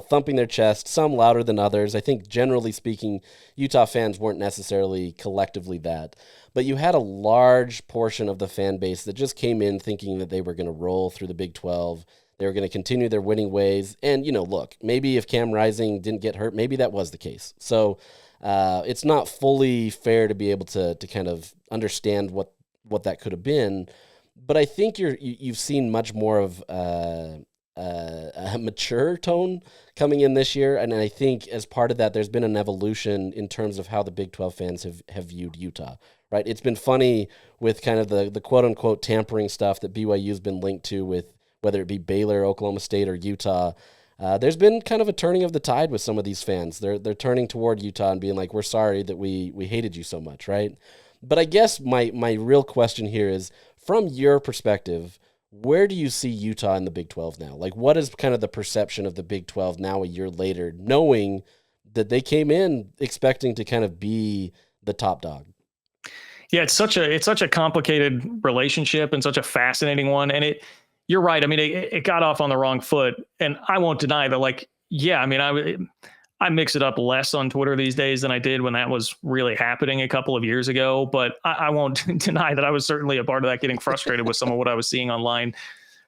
thumping their chest, some louder than others. I think generally speaking, Utah fans weren't necessarily collectively that. But you had a large portion of the fan base that just came in thinking that they were going to roll through the Big 12. They were going to continue their winning ways. And, look, maybe if Cam Rising didn't get hurt, maybe that was the case. So it's not fully fair to be able to kind of understand what that could have been. But I think you've seen much more of a mature tone coming in this year, and I think as part of that, there's been an evolution in terms of how the Big 12 fans have viewed Utah. Right? It's been funny with kind of the quote unquote tampering stuff that BYU's been linked to with whether it be Baylor, Oklahoma State, or Utah. There's been kind of a turning of the tide with some of these fans. They're turning toward Utah and being like, "We're sorry that we hated you so much," right? But I guess my real question here is, from your perspective, where do you see Utah in the Big 12 now? Like, what is kind of the perception of the Big 12 now a year later, knowing that they came in expecting to kind of be the top dog? Yeah, it's such a complicated relationship and such a fascinating one. And you're right. I mean, it got off on the wrong foot, and I won't deny that. Like, yeah, I mean, I mix it up less on Twitter these days than I did when that was really happening a couple of years ago. But I won't deny that I was certainly a part of that, getting frustrated with some of what I was seeing online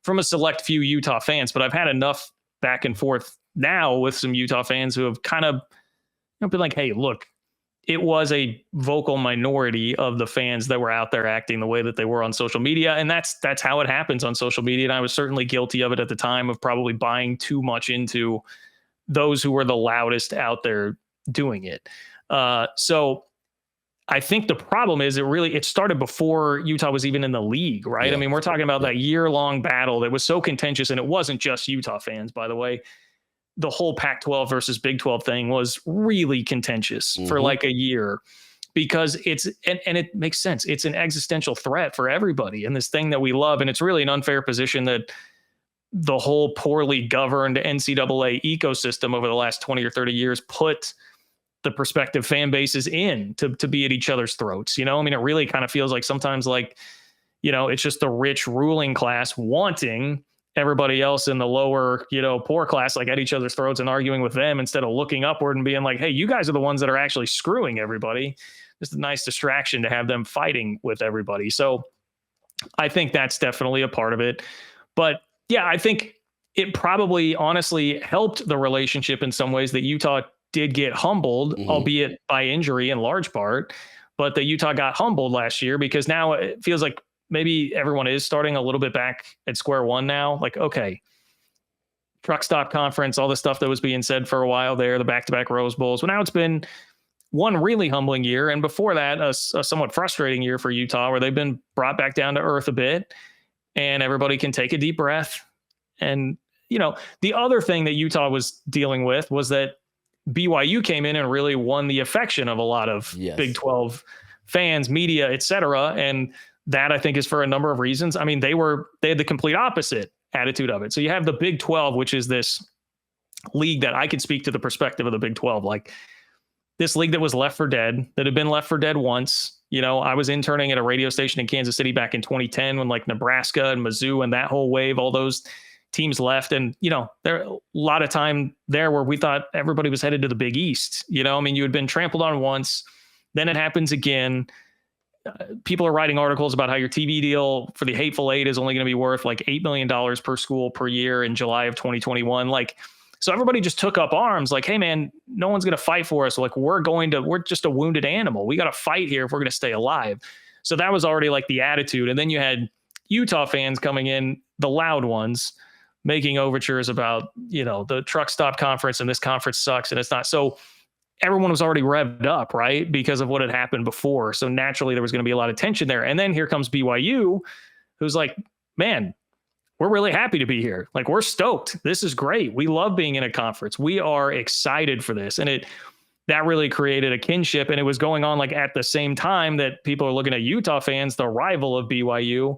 from a select few Utah fans. But I've had enough back and forth now with some Utah fans who have kind of been like, hey, look, it was a vocal minority of the fans that were out there acting the way that they were on social media. And that's how it happens on social media. And I was certainly guilty of it at the time, of probably buying too much into those who were the loudest out there doing it. So I think the problem is it started before Utah was even in the league, right? Yeah. I mean, we're talking about that year-long battle that was so contentious, and it wasn't just Utah fans, by the way. The whole Pac-12 versus Big 12 thing was really contentious for like a year, because and it makes sense. It's an existential threat for everybody, and this thing that we love. And it's really an unfair position that the whole poorly governed NCAA ecosystem over the last 20 or 30 years put the prospective fan bases in to be at each other's throats. You know, I mean, it really kind of feels like sometimes like, you know, it's just the rich ruling class wanting everybody else in the lower, you know, poor class, like at each other's throats and arguing with them instead of looking upward and being like, hey, you guys are the ones that are actually screwing everybody. It's a nice distraction to have them fighting with everybody. So I think that's definitely a part of it. But yeah, I think it probably honestly helped the relationship in some ways that Utah did get humbled, albeit by injury in large part, but that Utah got humbled last year because now it feels like maybe everyone is starting a little bit back at square one now. Like, okay, truck stop conference, all the stuff that was being said for a while there, the back-to-back Rose Bowls. Well, now it's been one really humbling year. And before that, a somewhat frustrating year for Utah where they've been brought back down to earth a bit and everybody can take a deep breath. And, you know, the other thing that Utah was dealing with was that BYU came in and really won the affection of a lot of Big 12 fans, media, et cetera. And that I think is for a number of reasons. I mean, they had the complete opposite attitude of it. So you have the Big 12, which is this league that I could speak to the perspective of the Big 12, like this league that was left for dead, that had been left for dead once. You know, I was interning at a radio station in Kansas City back in 2010 when like Nebraska and Mizzou and that whole wave, all those teams left. And, you know, there a lot of time there where we thought everybody was headed to the Big East. You know, I mean, you had been trampled on once, then it happens again. People are writing articles about how your TV deal for the Hateful Eight is only going to be worth like $8 million per school per year in July of 2021. Like, so everybody just took up arms like, hey man, no one's going to fight for us. Like we're just a wounded animal. We got to fight here if we're going to stay alive. So that was already like the attitude. And then you had Utah fans coming in, the loud ones, making overtures about, you know, the truck stop conference and this conference sucks and it's not. So everyone was already revved up, right? Because of what had happened before. So naturally there was going to be a lot of tension there. And then here comes BYU, who's like, man, we're really happy to be here. Like we're stoked. This is great. We love being in a conference. We are excited for this. And that really created a kinship. And it was going on like at the same time that people are looking at Utah fans, the rival of BYU,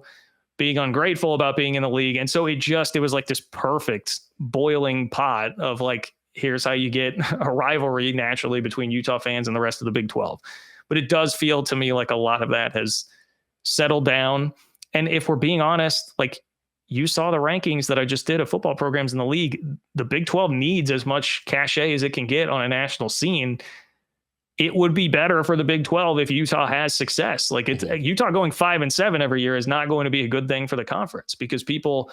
being ungrateful about being in the league. And so it was like this perfect boiling pot of like, here's how you get a rivalry naturally between Utah fans and the rest of the Big 12. But it does feel to me like a lot of that has settled down. And if we're being honest, like you saw the rankings that I just did of football programs in the league, the Big 12 needs as much cachet as it can get on a national scene. It would be better for the Big 12 if Utah has success. Like Utah going 5-7 every year is not going to be a good thing for the conference because people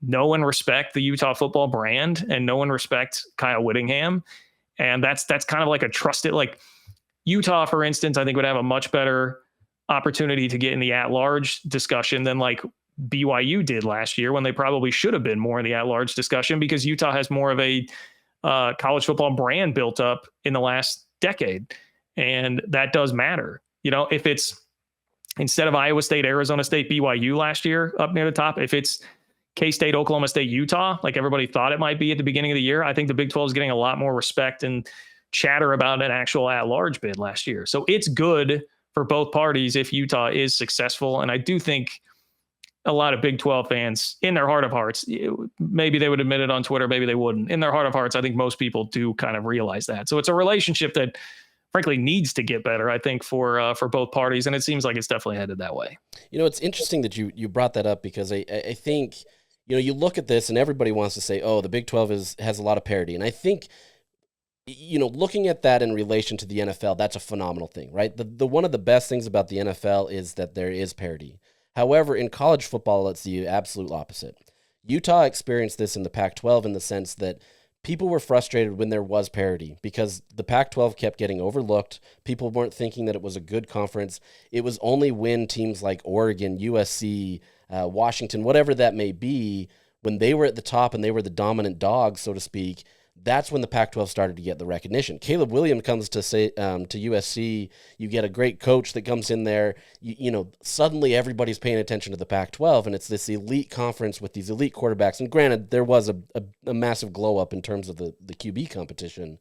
know and respect the Utah football brand and know and respect Kyle Whittingham. And that's kind of like a trusted, like Utah, for instance, I think would have a much better opportunity to get in the at-large discussion than like BYU did last year when they probably should have been more in the at-large discussion because Utah has more of a college football brand built up in the last decade. And that does matter. You know, if it's instead of Iowa State, Arizona State, BYU last year up near the top, if it's K-State, Oklahoma State, Utah, like everybody thought it might be at the beginning of the year, I think the Big 12 is getting a lot more respect and chatter about an actual at-large bid last year. So it's good for both parties if Utah is successful. And I do think a lot of Big 12 fans, in their heart of hearts, maybe they would admit it on Twitter, maybe they wouldn't. In their heart of hearts, I think most people do kind of realize that. So it's a relationship that frankly needs to get better, I think, for both parties. And it seems like it's definitely headed that way. You know, it's interesting that you brought that up because I think, you know, you look at this and everybody wants to say, oh, the Big 12 has a lot of parity. And I think, you know, looking at that in relation to the NFL, that's a phenomenal thing, right? The one of the best things about the NFL is that there is parity. However, in college football, it's the absolute opposite. Utah experienced this in the Pac-12 in the sense that people were frustrated when there was parity because the Pac-12 kept getting overlooked. People weren't thinking that it was a good conference. It was only when teams like Oregon, USC, Washington, whatever that may be, when they were at the top and they were the dominant dog, so to speak, that's when the Pac-12 started to get the recognition. Caleb Williams comes to USC. You get a great coach that comes in there. You know, suddenly everybody's paying attention to the Pac-12, and it's this elite conference with these elite quarterbacks. And granted, there was a massive glow up in terms of the QB competition,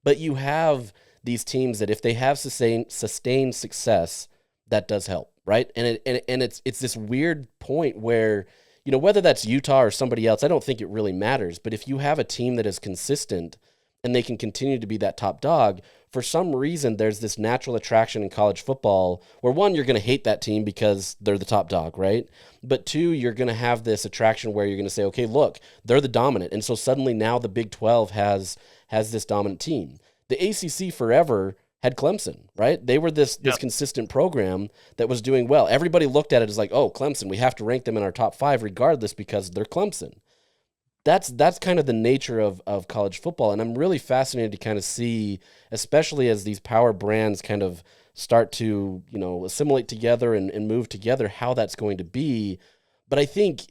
but you have these teams that if they have sustained success, that does help, right? And it's this weird point where whether that's Utah or somebody else, I don't think it really matters. But if you have a team that is consistent and they can continue to be that top dog, for some reason, there's this natural attraction in college football where, one, you're going to hate that team because they're the top dog, right? But two, you're going to have this attraction where you're going to say, okay, look, they're the dominant. And so suddenly now the Big 12 has this dominant team. The ACC forever had Clemson, right? They were this consistent program that was doing well. Everybody looked at it as like, oh, Clemson, we have to rank them in our top 5 regardless because they're Clemson. That's kind of the nature of college football, and I'm really fascinated to kind of see, especially as these power brands kind of start to, assimilate together and move together, how that's going to be. But I think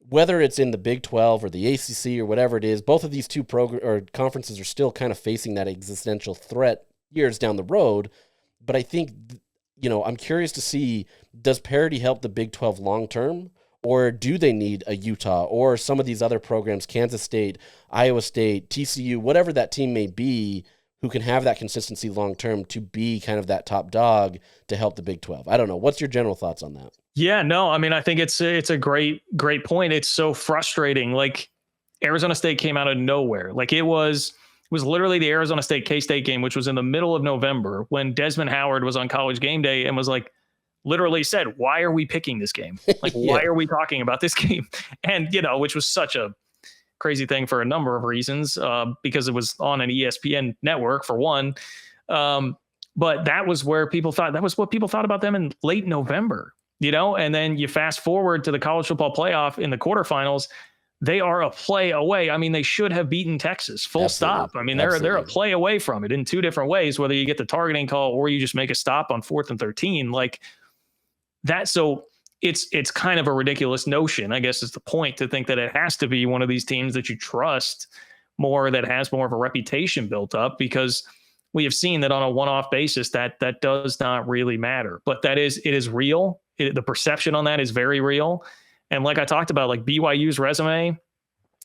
whether it's in the Big 12 or the ACC or whatever it is, both of these two conferences are still kind of facing that existential threat years down the road. But I think, I'm curious to see, does parity help the Big 12 long term? Or do they need a Utah or some of these other programs, Kansas State, Iowa State, TCU, whatever that team may be, who can have that consistency long term to be kind of that top dog to help the Big 12? I don't know. What's your general thoughts on that? Yeah, no, I mean, I think it's a great point. It's so frustrating. Like, Arizona State came out of nowhere. Like, it was literally the Arizona State K-State game, which was in the middle of November, when Desmond Howard was on College Game Day and was like, literally said, why are we picking this game? Like, why are we talking about this game? And, which was such a crazy thing for a number of reasons, because it was on an ESPN network, for one. But that was what people thought about them in late November, and then you fast forward to the college football playoff in the quarterfinals. They are a play away. I mean, they should have beaten Texas, full stop. I mean, they're a play away from it in two different ways, whether you get the targeting call or you just make a stop on 4th and 13. Like, that, so it's kind of a ridiculous notion, I guess, is the point, to think that it has to be one of these teams that you trust more, that has more of a reputation built up, because we have seen that on a one-off basis that does not really matter. But it is real. The perception on that is very real. And like I talked about, like BYU's resume,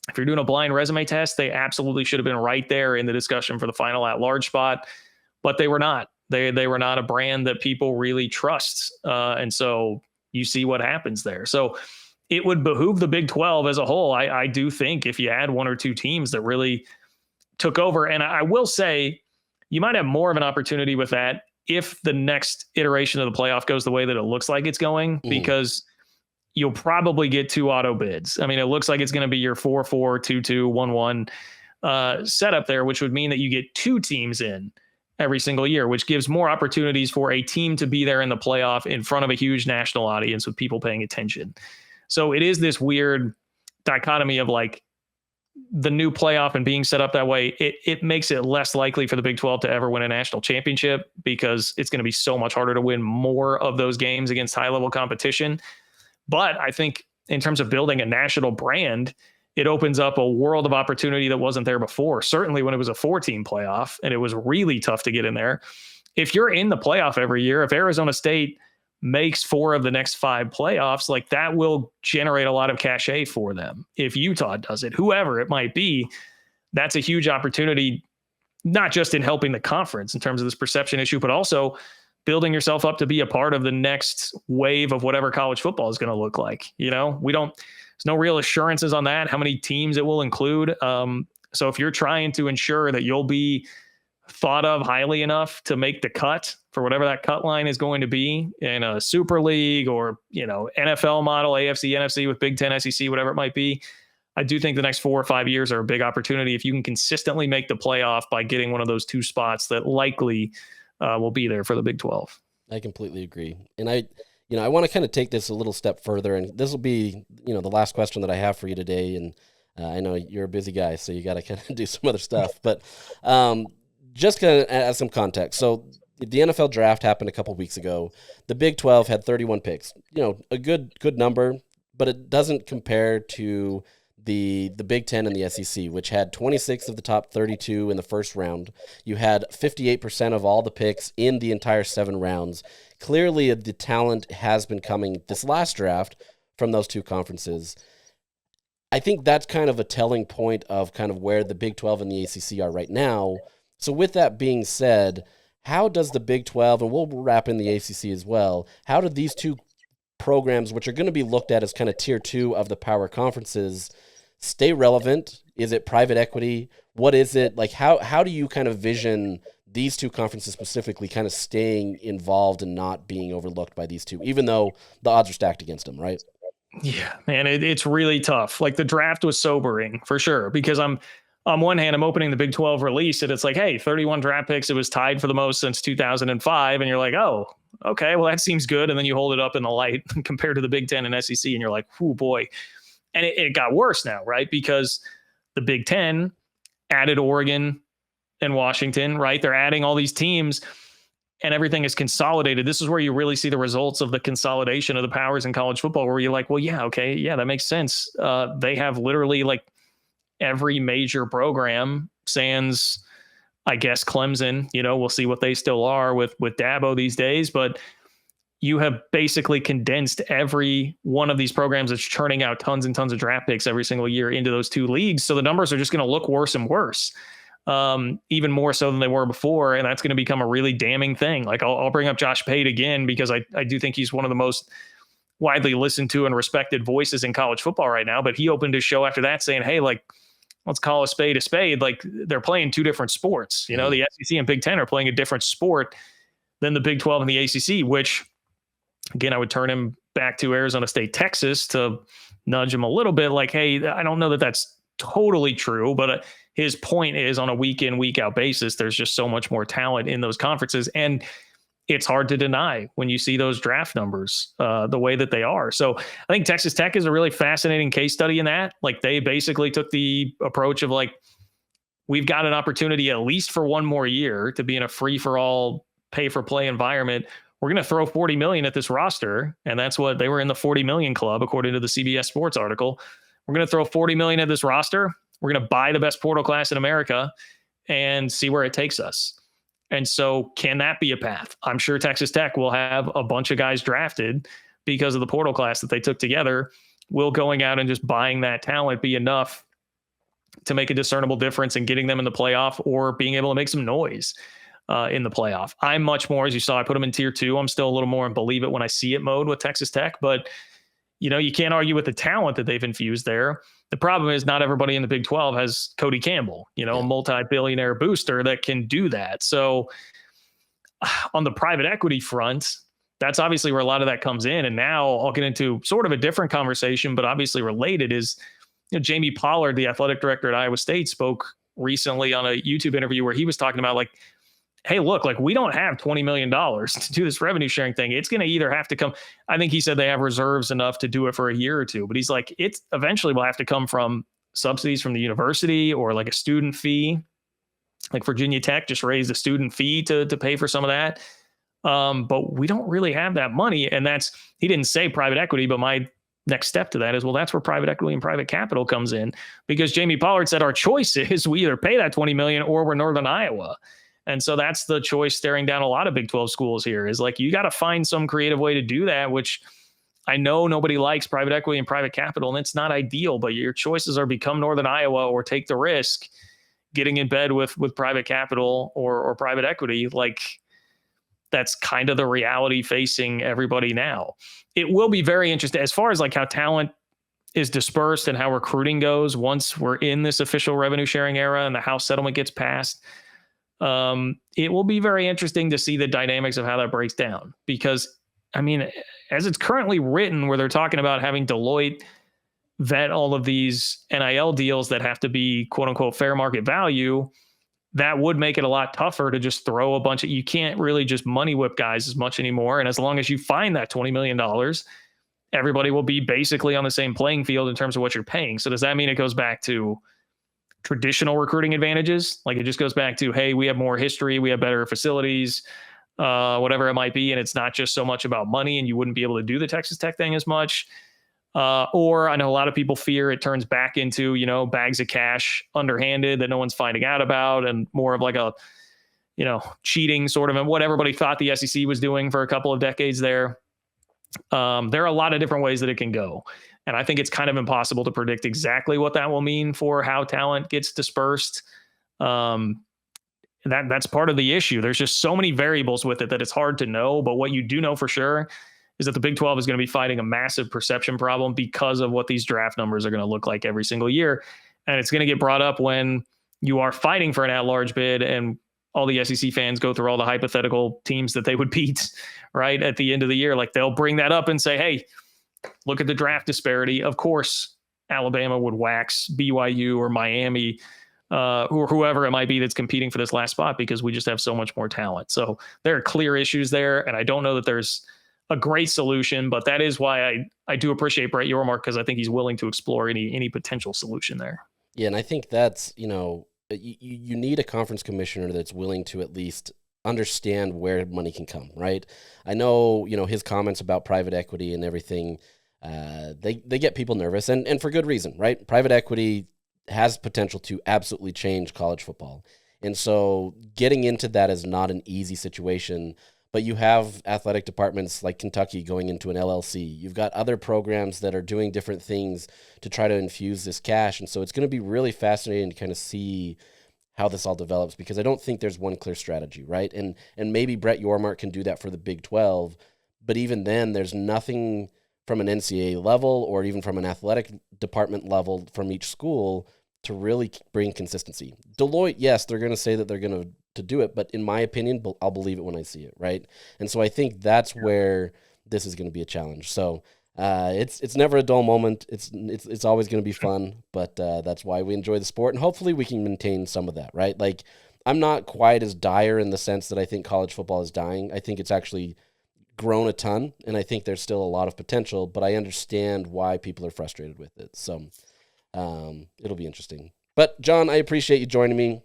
if you're doing a blind resume test, they absolutely should have been right there in the discussion for the final at-large spot, but they were not. They were not a brand that people really trust. And so you see what happens there. So it would behoove the Big 12 as a whole. I do think if you add one or two teams that really took over, and I will say you might have more of an opportunity with that if the next iteration of the playoff goes the way that it looks like it's going, because you'll probably get 2 auto bids. I mean, it looks like it's going to be your 4-4, 2-2, 1-1 setup there, which would mean that you get 2 teams in every single year, which gives more opportunities for a team to be there in the playoff in front of a huge national audience with people paying attention. So it is this weird dichotomy of like the new playoff and being set up that way. It makes it less likely for the Big 12 to ever win a national championship, because it's going to be so much harder to win more of those games against high level competition. But I think in terms of building a national brand, it opens up a world of opportunity that wasn't there before. Certainly when it was a 4-team playoff and it was really tough to get in there. If you're in the playoff every year, if Arizona State makes 4 of the next 5 playoffs, like, that will generate a lot of cachet for them. If Utah does it, whoever it might be, that's a huge opportunity, not just in helping the conference in terms of this perception issue, but also building yourself up to be a part of the next wave of whatever college football is going to look like. There's no real assurances on that, how many teams it will include. So if you're trying to ensure that you'll be thought of highly enough to make the cut for whatever that cut line is going to be in a Super League or, NFL model, AFC, NFC with Big Ten, SEC, whatever it might be, I do think the next 4 or 5 years are a big opportunity if you can consistently make the playoff by getting one of those 2 spots that likely will be there for the Big 12. I completely agree. And I want to kind of take this a little step further, and this will be, the last question that I have for you today. And I know you're a busy guy, so you got to kind of do some other stuff, but just kind of add some context. So the NFL draft happened a couple weeks ago. The Big 12 had 31 picks, a good number, but it doesn't compare to the Big Ten and the SEC, which had 26 of the top 32 in the first round. You had 58% of all the picks in the entire 7 rounds. Clearly, the talent has been coming this last draft from those 2 conferences. I think that's kind of a telling point of kind of where the Big 12 and the ACC are right now. So with that being said, how does the Big 12, and we'll wrap in the ACC as well, how do these 2 programs, which are going to be looked at as kind of tier 2 of the power conferences, stay relevant? Is it private equity? What is it? Like, how do you kind of vision these two conferences specifically kind of staying involved and not being overlooked by these two, even though the odds are stacked against them, right? Yeah, man, it's really tough. Like, the draft was sobering for sure, because on one hand, I'm opening the Big 12 release and it's like, hey, 31 draft picks. It was tied for the most since 2005. And you're like, oh, okay, well, that seems good. And then you hold it up in the light compared to the Big 10 and SEC, and you're like, oh boy. And it got worse now, right? Because the Big 10 added Oregon and Washington, right? They're adding all these teams and everything is consolidated. This is where you really see the results of the consolidation of the powers in college football, where you're like, well, yeah, okay, yeah, that makes sense. They have literally like every major program, sans, I guess, Clemson. We'll see what they still are with Dabo these days, but you have basically condensed every one of these programs that's churning out tons and tons of draft picks every single year into those two leagues. So the numbers are just going to look worse and worse, even more so than they were before. And that's going to become a really damning thing. Like, I'll bring up Josh Pate again, because I do think he's one of the most widely listened to and respected voices in college football right now. But he opened his show after that saying, hey, like, let's call a spade a spade. Like, they're playing two different sports. The SEC and Big 10 are playing a different sport than the Big 12 and the ACC, which, again, I would turn him back to Arizona State, Texas to nudge him a little bit. Like, hey, I don't know that that's totally true, but his point is, on a week in, week out basis, there's just so much more talent in those conferences. And it's hard to deny when you see those draft numbers the way that they are. So I think Texas Tech is a really fascinating case study in that. Like, they basically took the approach of like, we've got an opportunity at least for one more year to be in a free for all, pay for play environment. We're going to throw 40 million at this roster. And that's what they were in, the 40 million club, according to the CBS Sports article. We're going to throw 40 million at this roster. We're going to buy the best portal class in America and see where it takes us. And so, can that be a path? I'm sure Texas Tech will have a bunch of guys drafted because of the portal class that they took together. Will going out and just buying that talent be enough to make a discernible difference in getting them in the playoff, or being able to make some noise in the playoff? I'm much more, as you saw, I put them in tier 2. I'm still a little more in believe it when I see it mode with Texas Tech, but you can't argue with the talent that they've infused there. The problem is, not everybody in the Big 12 has Cody Campbell, a multi-billionaire booster that can do that. So on the private equity front, that's obviously where a lot of that comes in. And now I'll get into sort of a different conversation, but obviously related, is Jamie Pollard, the athletic director at Iowa State, spoke recently on a YouTube interview where he was talking about like, hey, look, like, we don't have $20 million to do this revenue sharing thing. It's going to either have to come, I think he said they have reserves enough to do it for a year or two, but he's like, it's eventually will have to come from subsidies from the university, or like a student fee. Like Virginia Tech just raised a student fee to pay for some of that. But we don't really have that money. And he didn't say private equity, but my next step to that is, well, that's where private equity and private capital comes in, because Jamie Pollard said our choice is we either pay that $20 million or we're Northern Iowa. And so that's the choice staring down a lot of Big 12 schools here, is like, you got to find some creative way to do that, which I know nobody likes private equity and private capital, and it's not ideal, but your choices are become Northern Iowa or take the risk getting in bed with private capital or private equity. Like, that's kind of the reality facing everybody now. It will be very interesting as far as like how talent is dispersed and how recruiting goes once we're in this official revenue sharing era and the House settlement gets passed. It will be very interesting to see the dynamics of how that breaks down, because I mean, as it's currently written, where they're talking about having Deloitte vet all of these NIL deals that have to be quote unquote fair market value, that would make it a lot tougher to just throw a bunch of, you can't really just money whip guys as much anymore. And as long as you find that $20 million, everybody will be basically on the same playing field in terms of what you're paying. So does that mean it goes back to traditional recruiting advantages? Like, it just goes back to, hey, we have more history, we have better facilities, whatever it might be. And it's not just so much about money, and you wouldn't be able to do the Texas Tech thing as much. Or I know a lot of people fear it turns back into, bags of cash, underhanded, that no one's finding out about, and more of like a, cheating sort of, and what everybody thought the SEC was doing for a couple of decades there. There are a lot of different ways that it can go. And I think it's kind of impossible to predict exactly what that will mean for how talent gets dispersed. That's part of the issue. There's just so many variables with it that it's hard to know. But what you do know for sure is that the Big 12 is going to be fighting a massive perception problem because of what these draft numbers are going to look like every single year. And it's going to get brought up when you are fighting for an at-large bid and all the SEC fans go through all the hypothetical teams that they would beat, right, at the end of the year. Like, they'll bring that up and say, hey, look at the draft disparity. Of course, Alabama would wax BYU or Miami or whoever it might be that's competing for this last spot because we just have so much more talent. So there are clear issues there, and I don't know that there's a great solution, but that is why I do appreciate Brett Yormark, because I think he's willing to explore any potential solution there. Yeah, and I think that's, you need a conference commissioner that's willing to at least understand where money can come, right? I know, his comments about private equity and everything, they get people nervous, and for good reason, right? Private equity has potential to absolutely change college football. And so getting into that is not an easy situation, but you have athletic departments like Kentucky going into an LLC. You've got other programs that are doing different things to try to infuse this cash. And so it's going to be really fascinating to kind of see how this all develops, because I don't think there's one clear strategy, right? And maybe Brett Yormark can do that for the Big 12, but even then there's nothing from an NCAA level or even from an athletic department level from each school to really bring consistency. Deloitte, yes, they're going to say that they're going to do it, but in my opinion, I'll believe it when I see it, right? And so I think that's where this is going to be a challenge. So it's never a dull moment. It's always going to be fun, but that's why we enjoy the sport, and hopefully we can maintain some of that, right? Like, I'm not quite as dire in the sense that I think college football is dying. I think it's actually grown a ton, and I think there's still a lot of potential, but I understand why people are frustrated with it. So it'll be interesting. But John, I appreciate you joining me.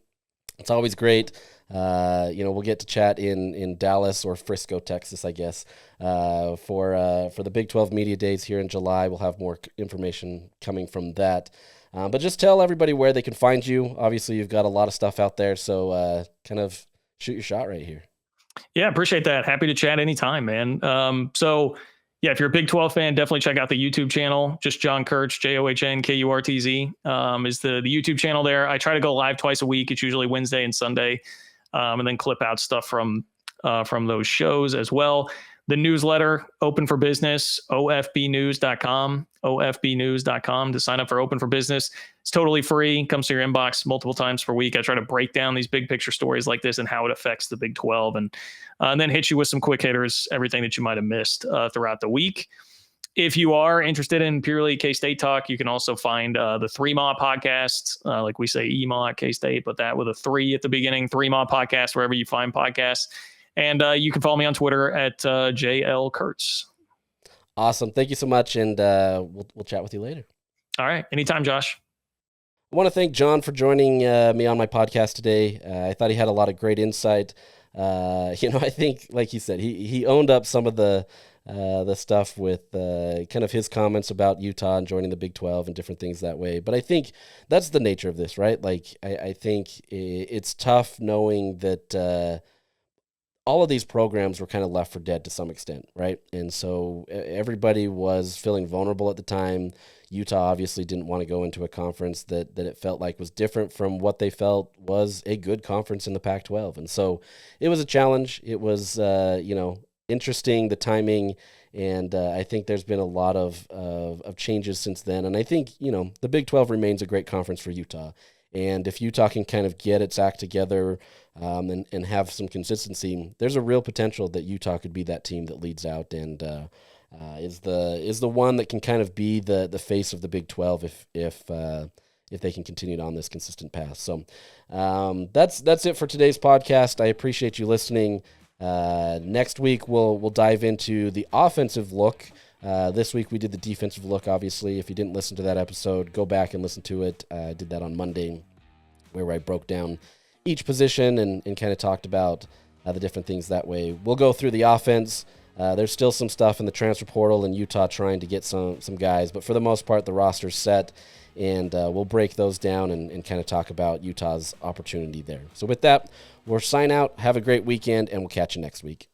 It's always great. We'll get to chat in Dallas or Frisco, Texas, I guess, for the Big 12 Media Days here in July. We'll have more information coming from that. But just tell everybody where they can find you. Obviously, you've got a lot of stuff out there, so kind of shoot your shot right here. Yeah, appreciate that. Happy to chat anytime, man. Yeah, if you're a Big 12 fan, definitely check out the YouTube channel. Just John Kurtz, JohnKurtz, is the YouTube channel there. I try to go live twice a week. It's usually Wednesday and Sunday, and then clip out stuff from those shows as well. The newsletter, Open for Business, ofbnews.com to sign up for Open for Business. It's totally free, comes to your inbox multiple times per week. I try to break down these big picture stories like this and how it affects the Big 12, and then hit you with some quick hitters, everything that you might have missed throughout the week. If you are interested in purely K-State talk, you can also find the 3MA podcast, like we say EMA at K-State, but that with a 3 at the beginning, 3MA podcast, wherever you find podcasts. And you can follow me on Twitter at JL Kurtz. Awesome. Thank you so much, and we'll chat with you later. All right. Anytime, Josh. I want to thank John for joining me on my podcast today. I thought he had a lot of great insight. I think, like he said, he owned up some of the stuff with kind of his comments about Utah and joining the Big 12 and different things that way. But I think that's the nature of this, right? Like, I think it's tough knowing that all of these programs were kind of left for dead to some extent, right? And so everybody was feeling vulnerable at the time. Utah obviously didn't want to go into a conference that it felt like was different from what they felt was a good conference in the Pac-12. And so it was a challenge. It was, interesting, the timing, and I think there's been a lot of changes since then. And I think, the Big 12 remains a great conference for Utah. And if Utah can kind of get its act together and have some consistency, there's a real potential that Utah could be that team that leads out and is the one that can kind of be the face of the Big 12 if they can continue on this consistent path. So that's it for today's podcast. I appreciate you listening. Next week we'll dive into the offensive look. This week we did the defensive look, obviously. If you didn't listen to that episode, go back and listen to it. I did that on Monday, where I broke down each position and kind of talked about the different things that way. We'll go through the offense. There's still some stuff in the transfer portal in Utah trying to get some guys, but for the most part, the roster's set, and we'll break those down and kind of talk about Utah's opportunity there. So with that, we'll sign out. Have a great weekend, and we'll catch you next week.